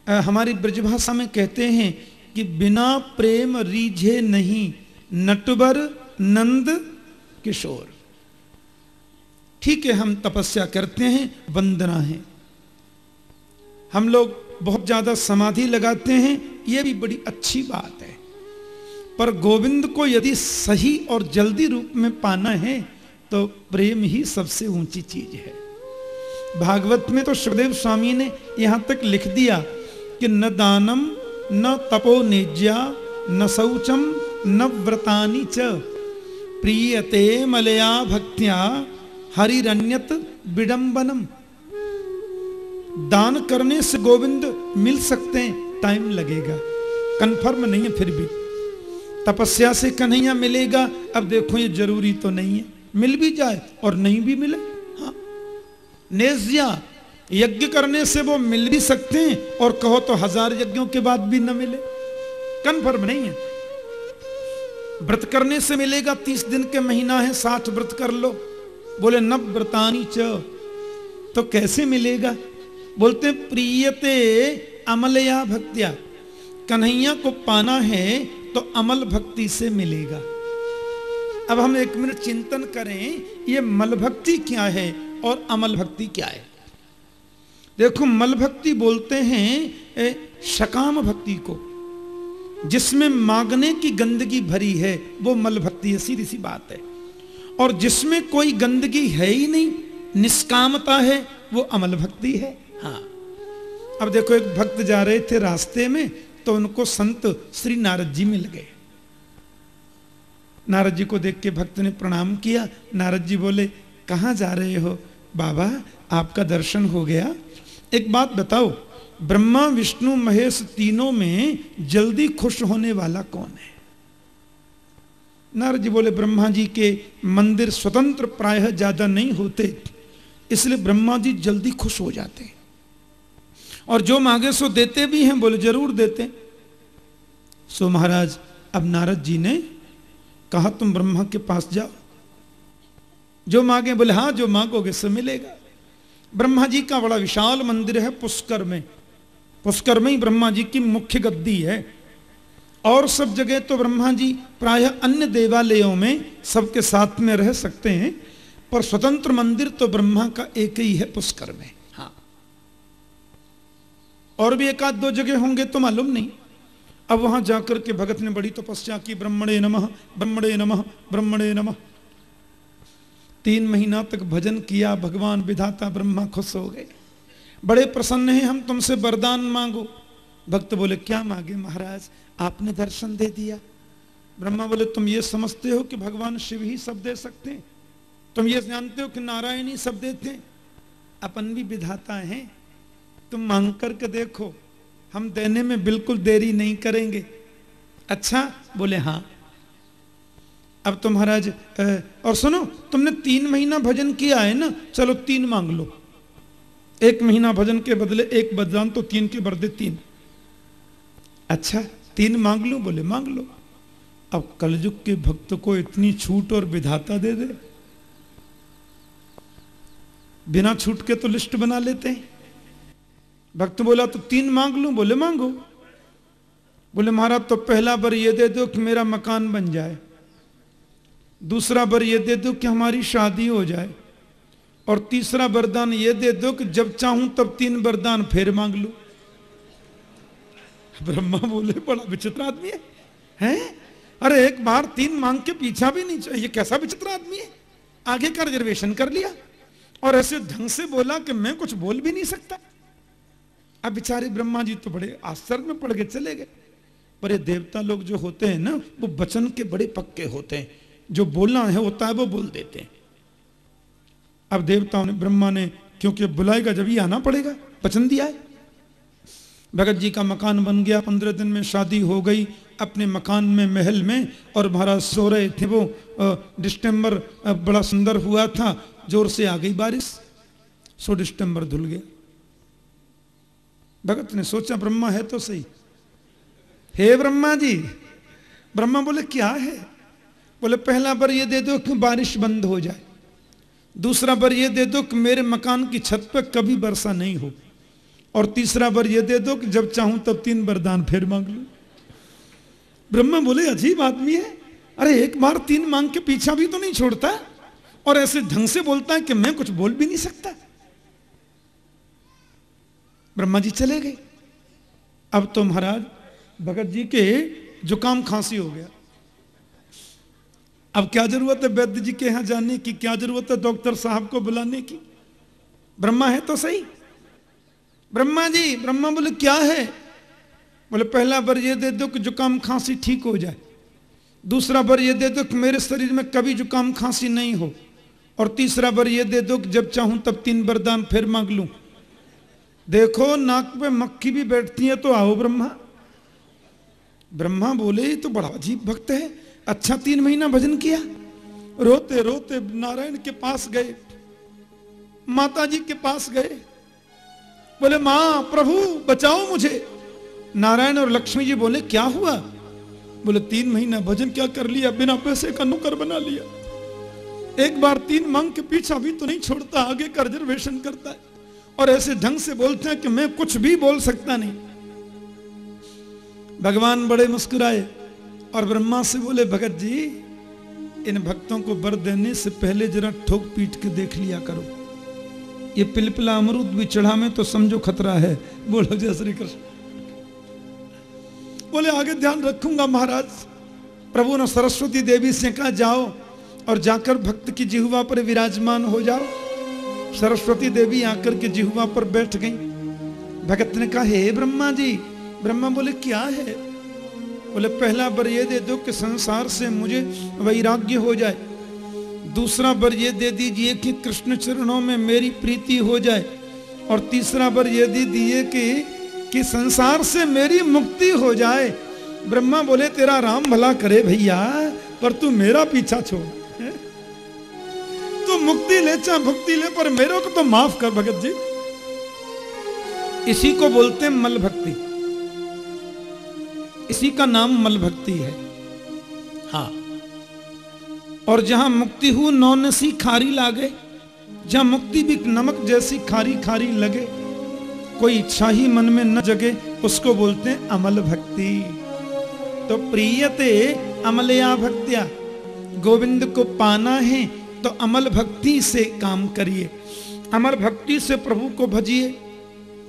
हमारी ब्रजभाषा में कहते हैं कि बिना प्रेम रीझे नहीं नटवर नंद किशोर। ठीक है, हम तपस्या करते हैं, वंदना है, हम लोग बहुत ज्यादा समाधि लगाते हैं, यह भी बड़ी अच्छी बात है, पर गोविंद को यदि सही और जल्दी रूप में पाना है तो प्रेम ही सबसे ऊंची चीज है। भागवत में तो सुखदेव स्वामी ने यहां तक लिख दिया कि न दानम न तपो निज्या न शौचम न व्रतानि च प्रीयते मलया भक्त्या हरिरण्यत विडंबनम। दान करने से गोविंद मिल सकते हैं, टाइम लगेगा, कंफर्म नहीं है, फिर भी तपस्या से कन्हैया मिलेगा। अब देखो ये जरूरी तो नहीं है, मिल भी जाए और नहीं भी मिले। हाँ, नेज्या, यज्ञ करने से वो मिल भी सकते हैं और कहो तो 1000 यज्ञों के बाद भी न मिले, कंफर्म नहीं है। व्रत करने से मिलेगा, 30 दिन के महीना है, 60 व्रत कर लो, बोले नव व्रतानि च, तो कैसे मिलेगा? बोलते प्रीयते अमलया भक्त्या, कन्हैया को पाना है तो अमल भक्ति से मिलेगा। अब हम 1 मिनट चिंतन करें, ये मल भक्ति क्या है और अमल भक्ति क्या है। देखो, मल भक्ति बोलते हैं सकाम भक्ति को, जिसमें मांगने की गंदगी भरी है, वो मल भक्ति है, सीधी सी बात है। और जिसमें कोई गंदगी है ही नहीं, निष्कामता है, वो अमल भक्ति है। हाँ, अब देखो, एक भक्त जा रहे थे रास्ते में, तो उनको संत श्री नारद जी मिल गए। नारद जी को देख के भक्त ने प्रणाम किया। नारद जी बोले, कहाँ जा रहे हो? बाबा, आपका दर्शन हो गया, एक बात बताओ, ब्रह्मा विष्णु महेश तीनों में जल्दी खुश होने वाला कौन है? नारद जी बोले ब्रह्मा जी के मंदिर स्वतंत्र प्रायः ज्यादा नहीं होते, इसलिए ब्रह्मा जी जल्दी खुश हो जाते हैं, और जो मांगे सो देते भी हैं। बोले जरूर देते। सो महाराज अब नारद जी ने कहा तुम ब्रह्मा के पास जाओ, जो मांगे। बोले हाँ, जो मांगोगे सो मिलेगा। ब्रह्मा जी का बड़ा विशाल मंदिर है पुष्कर में। पुष्कर में ही ब्रह्मा जी की मुख्य गद्दी है, और सब जगह तो ब्रह्मा जी प्रायः अन्य देवालयों में सबके साथ में रह सकते हैं, पर स्वतंत्र मंदिर तो ब्रह्मा का एक ही है पुष्कर में। हाँ, और भी एक आध दो जगह होंगे तो मालूम नहीं। अब वहां जाकर के भगत ने बड़ी तपस्या की, ब्रह्मणे नमः ब्रह्मणे नमः ब्रह्मणे नमः। 3 महीना तक भजन किया, भगवान विधाता ब्रह्मा खुश हो गए, बड़े प्रसन्न हैं, हम तुमसे वरदान मांगो। भक्त बोले क्या मांगे महाराज? आपने दर्शन दे दिया। ब्रह्मा बोले तुम ये समझते हो कि भगवान शिव ही सब दे सकते हैं? तुम ये जानते हो कि नारायण ही सब देते हैं? अपन भी विधाता हैं, तुम मांग करके देखो, हम देने में बिल्कुल देरी नहीं करेंगे। अच्छा? बोले हाँ। अब तो महाराज और सुनो, तुमने 3 महीना भजन किया है ना, चलो 3 मांग लो। 1 महीना भजन के बदले 1 वरदान, तो 3 के बदले 3। अच्छा 3 मांग लो? बोले मांग लो। अब कलयुग के भक्त को इतनी छूट और विधाता दे दे, बिना छूट के तो लिस्ट बना लेते हैं। भक्त बोला तो 3 मांग लूं? बोले मांगो। बोले महाराज तो पहला वर ये दे दो कि मेरा मकान बन जाए, दूसरा वर ये दे दो कि हमारी शादी हो जाए, और तीसरा वरदान ये दे दो कि जब चाहूं तब 3 वरदान फिर मांग लूं। ब्रह्मा बोले बड़ा विचित्र आदमी है, हैं? अरे एक बार 3 मांग के पीछा भी नहीं चाहिए, कैसा विचित्र आदमी है। आगे का रिजर्वेशन कर लिया और ऐसे ढंग से बोला कि मैं कुछ बोल भी नहीं सकता। अब बेचारे ब्रह्मा जी तो बड़े आश्चर्य में पड़ गए, चले गए। पर ये देवता लोग जो होते हैं ना, वो वचन के बड़े पक्के होते हैं, जो बोलना है होता है वो बोल देते हैं। अब देवताओं ने, ब्रह्मा ने, क्योंकि बुलाएगा जब ही आना पड़ेगा, वचन दिया है। भगत जी का मकान बन गया, 15 दिन में शादी हो गई अपने मकान में, महल में, और महाराज सो रहे थे। वो दिसंबर बड़ा सुंदर हुआ था, जोर से आ गई बारिश, सो दिसंबर धुल गया। भगत ने सोचा ब्रह्मा है तो सही, हे ब्रह्मा जी। ब्रह्मा बोले क्या है? बोले पहला वर ये दे दो कि बारिश बंद हो जाए, दूसरा वर ये दे दो कि मेरे मकान की छत पर कभी वर्षा नहीं हो, और तीसरा वर ये दे दो कि जब चाहूं तब 3 वरदान फिर मांग लूं। ब्रह्मा बोले अजीब आदमी है, अरे एक बार 3 मांग के पीछा भी तो नहीं छोड़ता, और ऐसे ढंग से बोलता है कि मैं कुछ बोल भी नहीं सकता। ब्रह्मा जी चले गए। अब तो महाराज भगत जी के जुकाम खांसी हो गया। अब क्या जरूरत है वैद्य जी के यहां जाने की, क्या जरूरत है डॉक्टर साहब को बुलाने की? ब्रह्मा है तो सही। ब्रह्मा जी, ब्रह्मा बोले क्या है? बोले पहला वर ये दे दो कि जुकाम खांसी ठीक हो जाए, दूसरा वर ये दे दो कि मेरे शरीर में कभी जुकाम खांसी नहीं हो, और तीसरा वर ये दे दो कि जब चाहूं तब 3 वरदान फिर मांग लूं। देखो नाक पे मक्खी भी बैठती है तो आओ ब्रह्मा। ब्रह्मा बोले तो बड़ा अजीब भक्त है। अच्छा 3 महीना भजन किया, रोते रोते नारायण के पास गए, माता जी के पास गए, बोले मां प्रभु बचाओ मुझे। नारायण और लक्ष्मी जी बोले क्या हुआ? बोले 3 महीना भजन क्या कर लिया, बिना पैसे का नौकर बना लिया। एक बार 3 मांग के पीछा भी तो नहीं छोड़ता, आगे का रिजर्वेशन करता है, और ऐसे ढंग से बोलते हैं कि मैं कुछ भी बोल सकता नहीं। भगवान बड़े मुस्कुराए और ब्रह्मा से बोले भगत जी, इन भक्तों को वर देने से पहले जरा ठोक पीट के देख लिया करो, ये पिलपिला अमरूद भी चढ़ा में तो समझो खतरा है। बोलो जय श्री कृष्ण। बोले आगे ध्यान रखूंगा महाराज। प्रभु ने सरस्वती देवी से कहा जाओ और जाकर भक्त की जिह्वा पर विराजमान हो जाओ। सरस्वती देवी आकर के जिह्वा पर बैठ गई। भगत ने कहा हे ब्रह्मा जी। ब्रह्मा बोले क्या है? बोले पहला वर ये दे दो कि संसार से मुझे वैराग्य हो जाए, दूसरा वर ये दे दीजिए कि कृष्ण चरणों में मेरी प्रीति हो जाए, और तीसरा वर ये दे दिए कि कि संसार से मेरी मुक्ति हो जाए। ब्रह्मा बोले तेरा राम भला करे भैया, पर तू मेरा पीछा छोड़। तू मुक्ति ले चाहे भक्ति ले, पर मेरे को तो माफ कर भगत जी। इसी को बोलते हैं मल भक्ति, इसी का नाम मल भक्ति है। हाँ, और जहां मुक्ति हो नौनसी खारी लागे, जहां मुक्ति भी नमक जैसी खारी खारी लगे, कोई इच्छा ही मन में न जगे, उसको बोलते हैं अमल भक्ति। तो प्रियते अमलया भक्त्या, गोविंद को पाना है तो अमल भक्ति से काम करिए, अमल भक्ति से प्रभु को भजिए।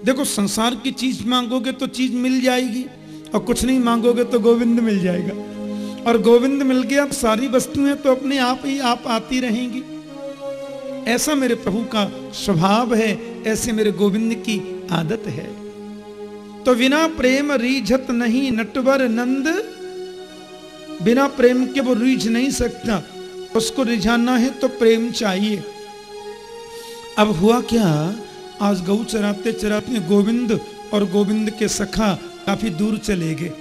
देखो संसार की चीज मांगोगे तो चीज मिल जाएगी, और कुछ नहीं मांगोगे तो गोविंद मिल जाएगा, और गोविंद मिल गया सारी वस्तुएं तो अपने आप ही आप आती रहेंगी। ऐसा मेरे प्रभु का स्वभाव है, ऐसे मेरे गोविंद की आदत है। तो बिना प्रेम रीझत नहीं नटवर नंद, बिना प्रेम के वो रीझ नहीं सकता, उसको रिझाना है तो प्रेम चाहिए। अब हुआ क्या, आज गऊ चराते चराते गोविंद और गोविंद के सखा काफी दूर चले गए।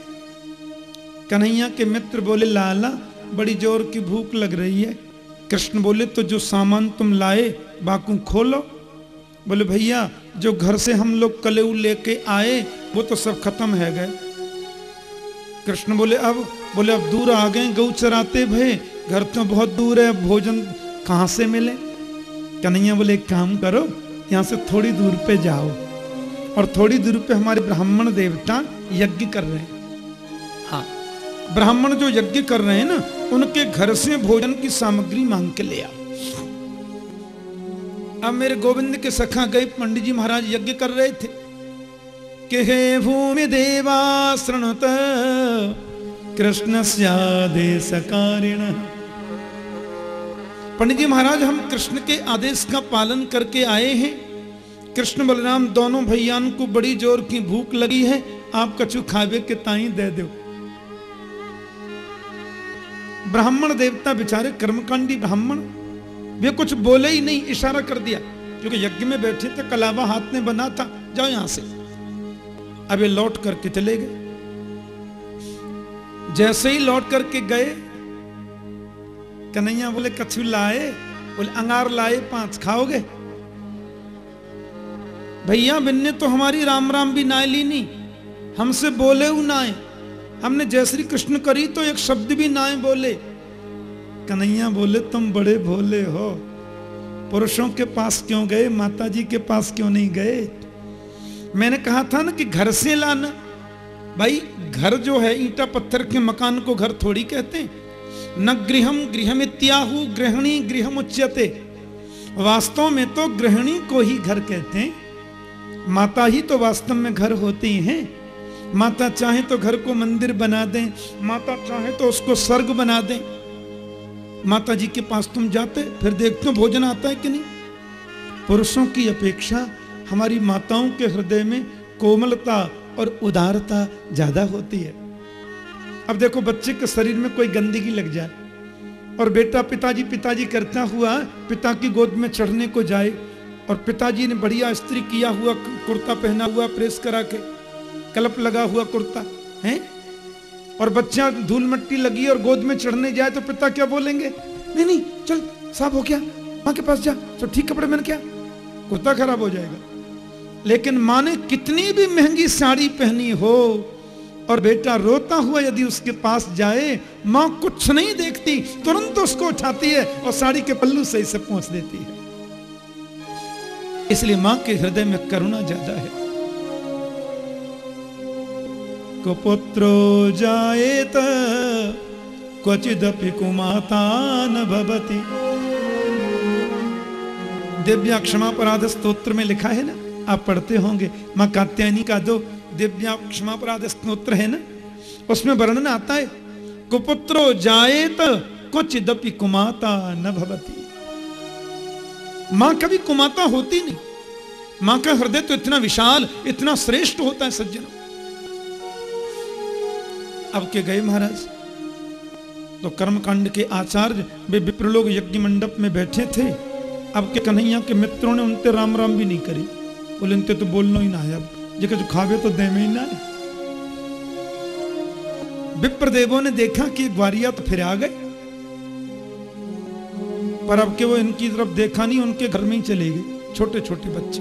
कन्हैया के मित्र बोले लाला बड़ी जोर की भूख लग रही है। कृष्ण बोले तो जो सामान तुम लाए बाकू खोलो। बोले भैया जो घर से हम लोग कलेऊ लेके आए वो तो सब खत्म है गए। कृष्ण बोले अब दूर आ गए गऊ चराते भय, घर तो बहुत दूर है, भोजन कहां से मिले। कन्हैया बोले एक काम करो, यहां से थोड़ी दूर पे जाओ, और थोड़ी दूर पे हमारे ब्राह्मण देवता यज्ञ कर रहे हैं। हाँ, ब्राह्मण जो यज्ञ कर रहे हैं ना, उनके घर से भोजन की सामग्री मांग के ले आओ। अब मेरे गोविंद के सखा गए, पंडित जी महाराज यज्ञ कर रहे थे कि हे भूमि देवा शृणुत कृष्णस्यादेश कारिण। पंडित जी महाराज हम कृष्ण के आदेश का पालन करके आए हैं। कृष्ण बलराम दोनों भैयान को बड़ी जोर की भूख लगी है, आप कछु खावे के ताई दे दो। ब्राह्मण देवता बेचारे कर्मकांडी ब्राह्मण, वे कुछ बोले ही नहीं, इशारा कर दिया, क्योंकि यज्ञ में बैठे थे, कलावा हाथ में बना था, जाओ यहां से। अब ये लौट करके चले गए। जैसे ही लौट करके गए, कन्हैया बोले कछु लाए, बोले अंगार लाए 5, खाओगे? भैया बिन्ने तो हमारी राम राम भी नाय ली नहीं, हमसे बोले हु नाय, हमने जय श्री कृष्ण करी तो एक शब्द भी नाय बोले। कन्हैया बोले तुम बड़े भोले हो, पुरुषों के पास क्यों गए, माता जी के पास क्यों नहीं गए? मैंने कहा था ना कि घर से लाना। भाई घर जो है ईंटा पत्थर के मकान को घर थोड़ी कहते हैं। न गृहम गृहमित्याहु गृहिणी गृहम उच्यते, वास्तव में तो गृहिणी को ही घर कहते हैं। माता ही तो वास्तव में घर होती हैं। माता चाहे तो घर को मंदिर बना दें, माता चाहे तो उसको स्वर्ग बना दें। माता जी के पास तुम जाते फिर देखते हो भोजन आता है कि नहीं। पुरुषों की अपेक्षा हमारी माताओं के हृदय में कोमलता और उदारता ज्यादा होती है। अब देखो बच्चे के शरीर में कोई गंदगी लग जाए और बेटा पिताजी पिताजी करता हुआ पिता की गोद में चढ़ने को जाए, और पिताजी ने बढ़िया इस्त्री किया हुआ कुर्ता पहना हुआ, प्रेस करा के कलप लगा हुआ कुर्ता है, और बच्चा धूल मिट्टी लगी और गोद में चढ़ने जाए तो पिता क्या बोलेंगे? नहीं नहीं चल साफ हो गया, माँ के पास जा, सब ठीक कपड़े में क्या, कुर्ता खराब हो जाएगा। लेकिन माँ ने कितनी भी महंगी साड़ी पहनी हो और बेटा रोता हुआ यदि उसके पास जाए, माँ कुछ नहीं देखती, तुरंत उसको उठाती है और साड़ी के पल्लू से इसे पहुंच देती है। इसलिए माँ के हृदय में करुणा ज्यादा है। कुपुत्रो जायेत क्वचिदपि कुमाता न भवति। दिव्या क्षमापराध स्तोत्र में लिखा है ना, आप पढ़ते होंगे, माँ कात्यायनी का दो दिव्या क्षमापराध स्तोत्र है ना, उसमें वर्णन आता है कुपुत्रो जायेत क्वचिदपि कुमाता न भवति। मां कभी कुमाता होती नहीं। मां का हृदय तो इतना विशाल, इतना श्रेष्ठ होता है सज्जनों। अब के गए महाराज तो कर्मकांड के आचार्य वे विप्रलोक यज्ञ मंडप में बैठे थे। अब के कन्हैया के मित्रों ने उनसे राम राम भी नहीं करी, बोले उनसे तो बोलना ही ना है, अब जो कुछ खावे तो दे में ही ना। विप्रदेवों ने देखा कि ग्वारिया तो फिर आ गए, पर अब के वो इनकी तरफ देखा नहीं, उनके घर में ही चले गए छोटे छोटे बच्चे।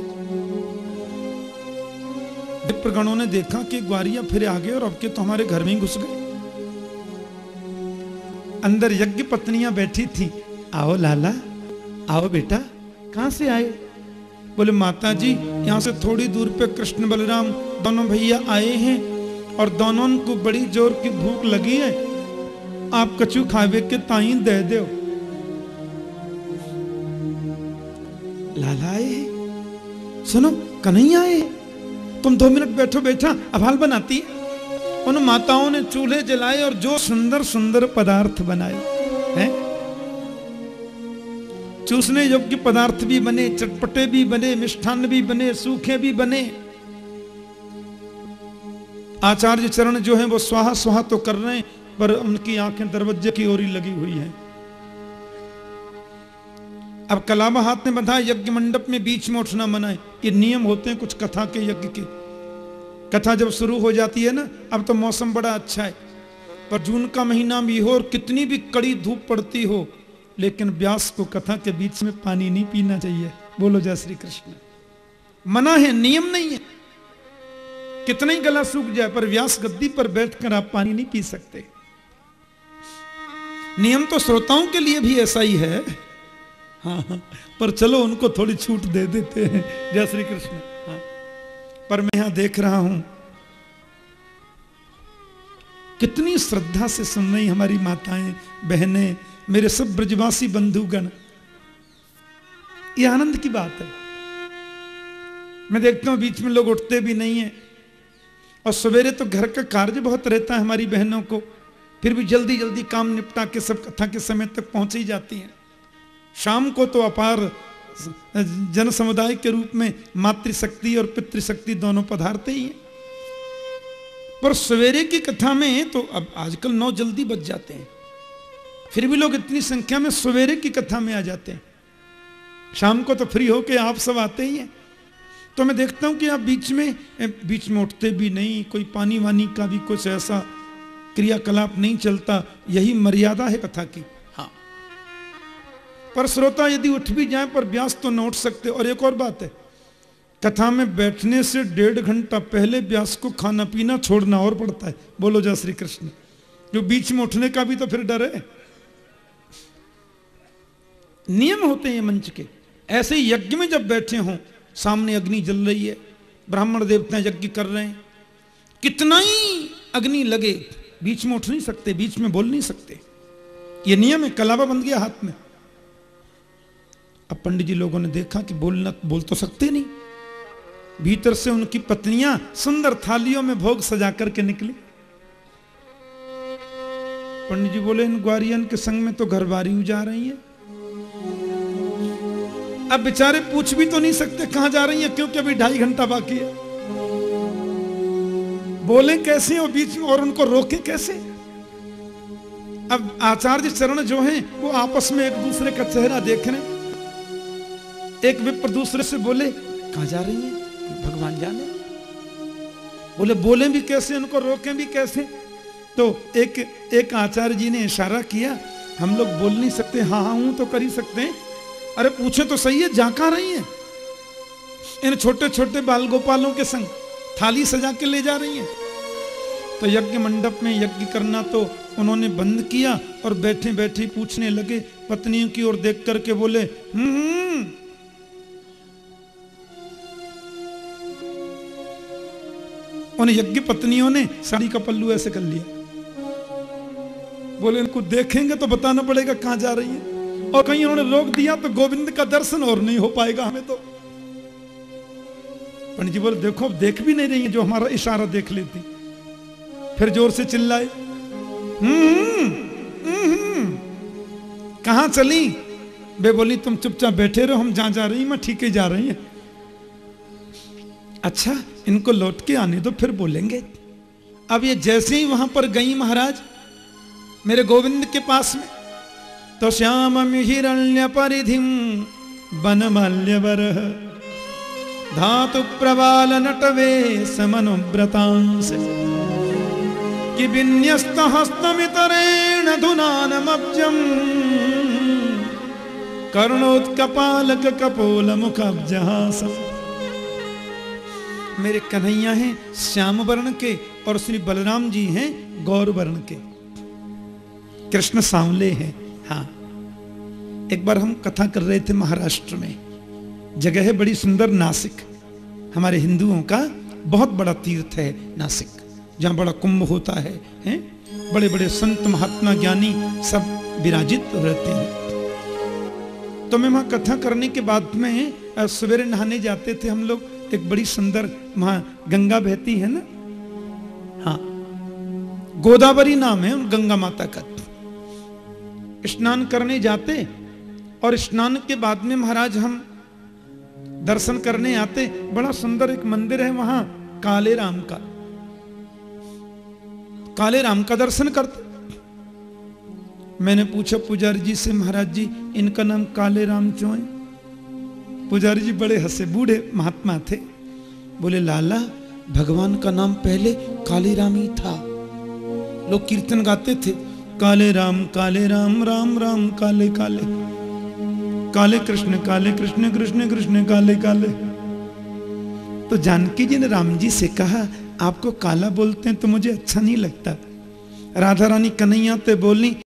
विप्रगणों ने देखा कि ग्वारिया फिर आ गए और अब के तो हमारे घर में ही घुस गए। अंदर यज्ञ पत्नियां बैठी थी। आओ लाला, आओ बेटा, कहां से आए? बोले माता जी, यहां से थोड़ी दूर पे कृष्ण बलराम दोनों भैया आए हैं और दोनों को बड़ी जोर की भूख लगी है, आप कछु खावे के ताई दे दो। लाला आए, सुनो कन्हैया आए, तुम 2 मिनट बैठो बेटा, अभाल बनाती। उन माताओं ने चूल्हे जलाए और जो सुंदर सुंदर पदार्थ बनाए हैं, चूसने योग्य पदार्थ भी बने, चटपटे भी बने, मिष्ठान्न भी बने, सूखे भी बने। आचार्य चरण जो है वो स्वाहा स्वाहा तो कर रहे हैं, पर उनकी आंखें दरवाजे की ओर ही लगी हुई हैं। अब कलावा हाथ में बंधा, यज्ञ मंडप में बीच में उठना मना है। ये नियम होते हैं कुछ कथा के, यज्ञ के। कथा जब शुरू हो जाती है ना, अब तो मौसम बड़ा अच्छा है, पर जून का महीना भी हो और कितनी भी कड़ी धूप पड़ती हो, लेकिन व्यास को कथा के बीच में पानी नहीं पीना चाहिए। बोलो जय श्री कृष्ण। मना है, नियम नहीं है। कितना ही गला सूख जाए, पर व्यास गद्दी पर बैठकर आप पानी नहीं पी सकते। नियम तो श्रोताओं के लिए भी ऐसा ही है। हाँ, पर चलो उनको थोड़ी छूट दे देते हैं। जय श्री कृष्ण। हाँ, पर मैं यहां देख रहा हूं कितनी श्रद्धा से सुन रही हमारी माताएं, बहनें, मेरे सब ब्रजवासी बंधुगण। ये आनंद की बात है। मैं देखता हूं बीच में लोग उठते भी नहीं है, और सवेरे तो घर का कार्य बहुत रहता है हमारी बहनों को, फिर भी जल्दी जल्दी काम निपटा के सब कथा के समय तक पहुंच ही जाती हैं। शाम को तो अपार जन समुदाय के रूप में मातृशक्ति और पितृशक्ति दोनों पधारते ही हैं। पर सवेरे की कथा में तो अब आजकल 9 जल्दी बज जाते हैं, फिर भी लोग इतनी संख्या में सवेरे की कथा में आ जाते हैं। शाम को तो फ्री होके आप सब आते ही हैं। तो मैं देखता हूं कि आप बीच में उठते भी नहीं, कोई पानी वानी का भी कुछ ऐसा क्रियाकलाप नहीं चलता। यही मर्यादा है कथा की। हाँ, पर श्रोता यदि उठ भी जाए, पर व्यास तो न उठ सकते। और एक और बात है, कथा में बैठने से 1.5 घंटा पहले व्यास को खाना पीना छोड़ना और पड़ता है। बोलो जय श्री कृष्ण। जो बीच में उठने का भी तो फिर डर है। नियम होते हैं मंच के। ऐसे ही यज्ञ में जब बैठे हों, सामने अग्नि जल रही है, ब्राह्मण देवता यज्ञ कर रहे हैं, कितना ही अग्नि लगे, बीच में उठ नहीं सकते, बीच में बोल नहीं सकते। ये नियम है। कलावा बंध गया हाथ में। अब पंडित जी लोगों ने देखा कि बोल तो सकते नहीं। भीतर से उनकी पत्नियां सुंदर थालियों में भोग सजा करके निकली। पंडित जी बोले, इन ग्वारियन के संग में तो घरवारी जा रही है। अब बेचारे पूछ भी तो नहीं सकते कहां जा रही है, क्योंकि अभी 2.5 घंटा बाकी है। बोले कैसे और बीच में, और उनको रोके कैसे? अब आचार्य चरण जो हैं वो आपस में एक दूसरे का चेहरा देख रहे। एक विप्र दूसरे से बोले, कहां जा रही है भगवान जाने। बोले भी कैसे, उनको रोके भी कैसे? तो एक आचार्य जी ने इशारा किया, हम लोग बोल नहीं सकते, हाँ हूं तो कर ही सकते हैं। अरे पूछे तो सही है, जा कहां रही है? इन छोटे छोटे बाल गोपालों के संग थाली सजा के ले जा रही हैं। तो यज्ञ मंडप में यज्ञ करना तो उन्होंने बंद किया और बैठे बैठे पूछने लगे। पत्नियों की ओर देख करके बोले, उन यज्ञ पत्नियों ने साड़ी का पल्लू ऐसे कर लिया। बोले इनको देखेंगे तो बताना पड़ेगा कहां जा रही है, और कहीं उन्होंने रोक दिया तो गोविंद का दर्शन और नहीं हो पाएगा हमें। तो पंडित जी बोले, देखो अब देख भी नहीं रही है, जो हमारा इशारा देख लेती। फिर जोर से चिल्लाए, कहां चली? बे बोली, तुम चुपचाप बैठे रहो, हम जहां जा रही मैं ठीक ही जा रही है। अच्छा, इनको लौट के आने दो, फिर बोलेंगे। अब ये जैसे ही वहां पर गई महाराज मेरे गोविंद के पास में, तो श्याम हिरण्य परिधिम बनमाल्यवर धातु प्रबाल नटवे समनुव्रतांस कि विन्यस्त हस्तमितरेण धुनानमब्जम कर्णोत्कपालक कपोल मुखाब्जहासम। मेरे कन्हैया हैं श्याम वर्ण के और श्री बलराम जी हैं गौर वर्ण के, कृष्ण सांवले हैं। हाँ, एक बार हम कथा कर रहे थे महाराष्ट्र में, जगह है बड़ी सुंदर नासिक, हमारे हिंदुओं का बहुत बड़ा तीर्थ है नासिक, जहाँ बड़ा कुंभ होता है, हैं? बड़े बड़े संत महात्मा ज्ञानी सब विराजित रहते हैं। तो मैं वहाँ कथा करने के बाद में सवेरे नहाने जाते थे हम लोग, एक बड़ी सुंदर वहाँ गंगा बहती है ना, हाँ गोदावरी नाम है गंगा माता का। स्नान करने जाते और स्नान के बाद में महाराज हम दर्शन करने आते, बड़ा सुंदर एक मंदिर है वहां काले राम का, काले राम का दर्शन करते। मैंने पूछा पुजारी जी से, महाराज जी इनका नाम काले राम क्यों है? पुजारी जी बड़े हंसे, बूढ़े महात्मा थे, बोले लाला भगवान का नाम पहले काले राम ही था। लोग कीर्तन गाते थे, काले राम राम राम काले काले, काले कृष्ण कृष्ण कृष्ण काले काले। तो जानकी जी ने राम जी से कहा आपको काला बोलते हैं तो मुझे अच्छा नहीं लगता। राधा रानी कन्हैया ते बोली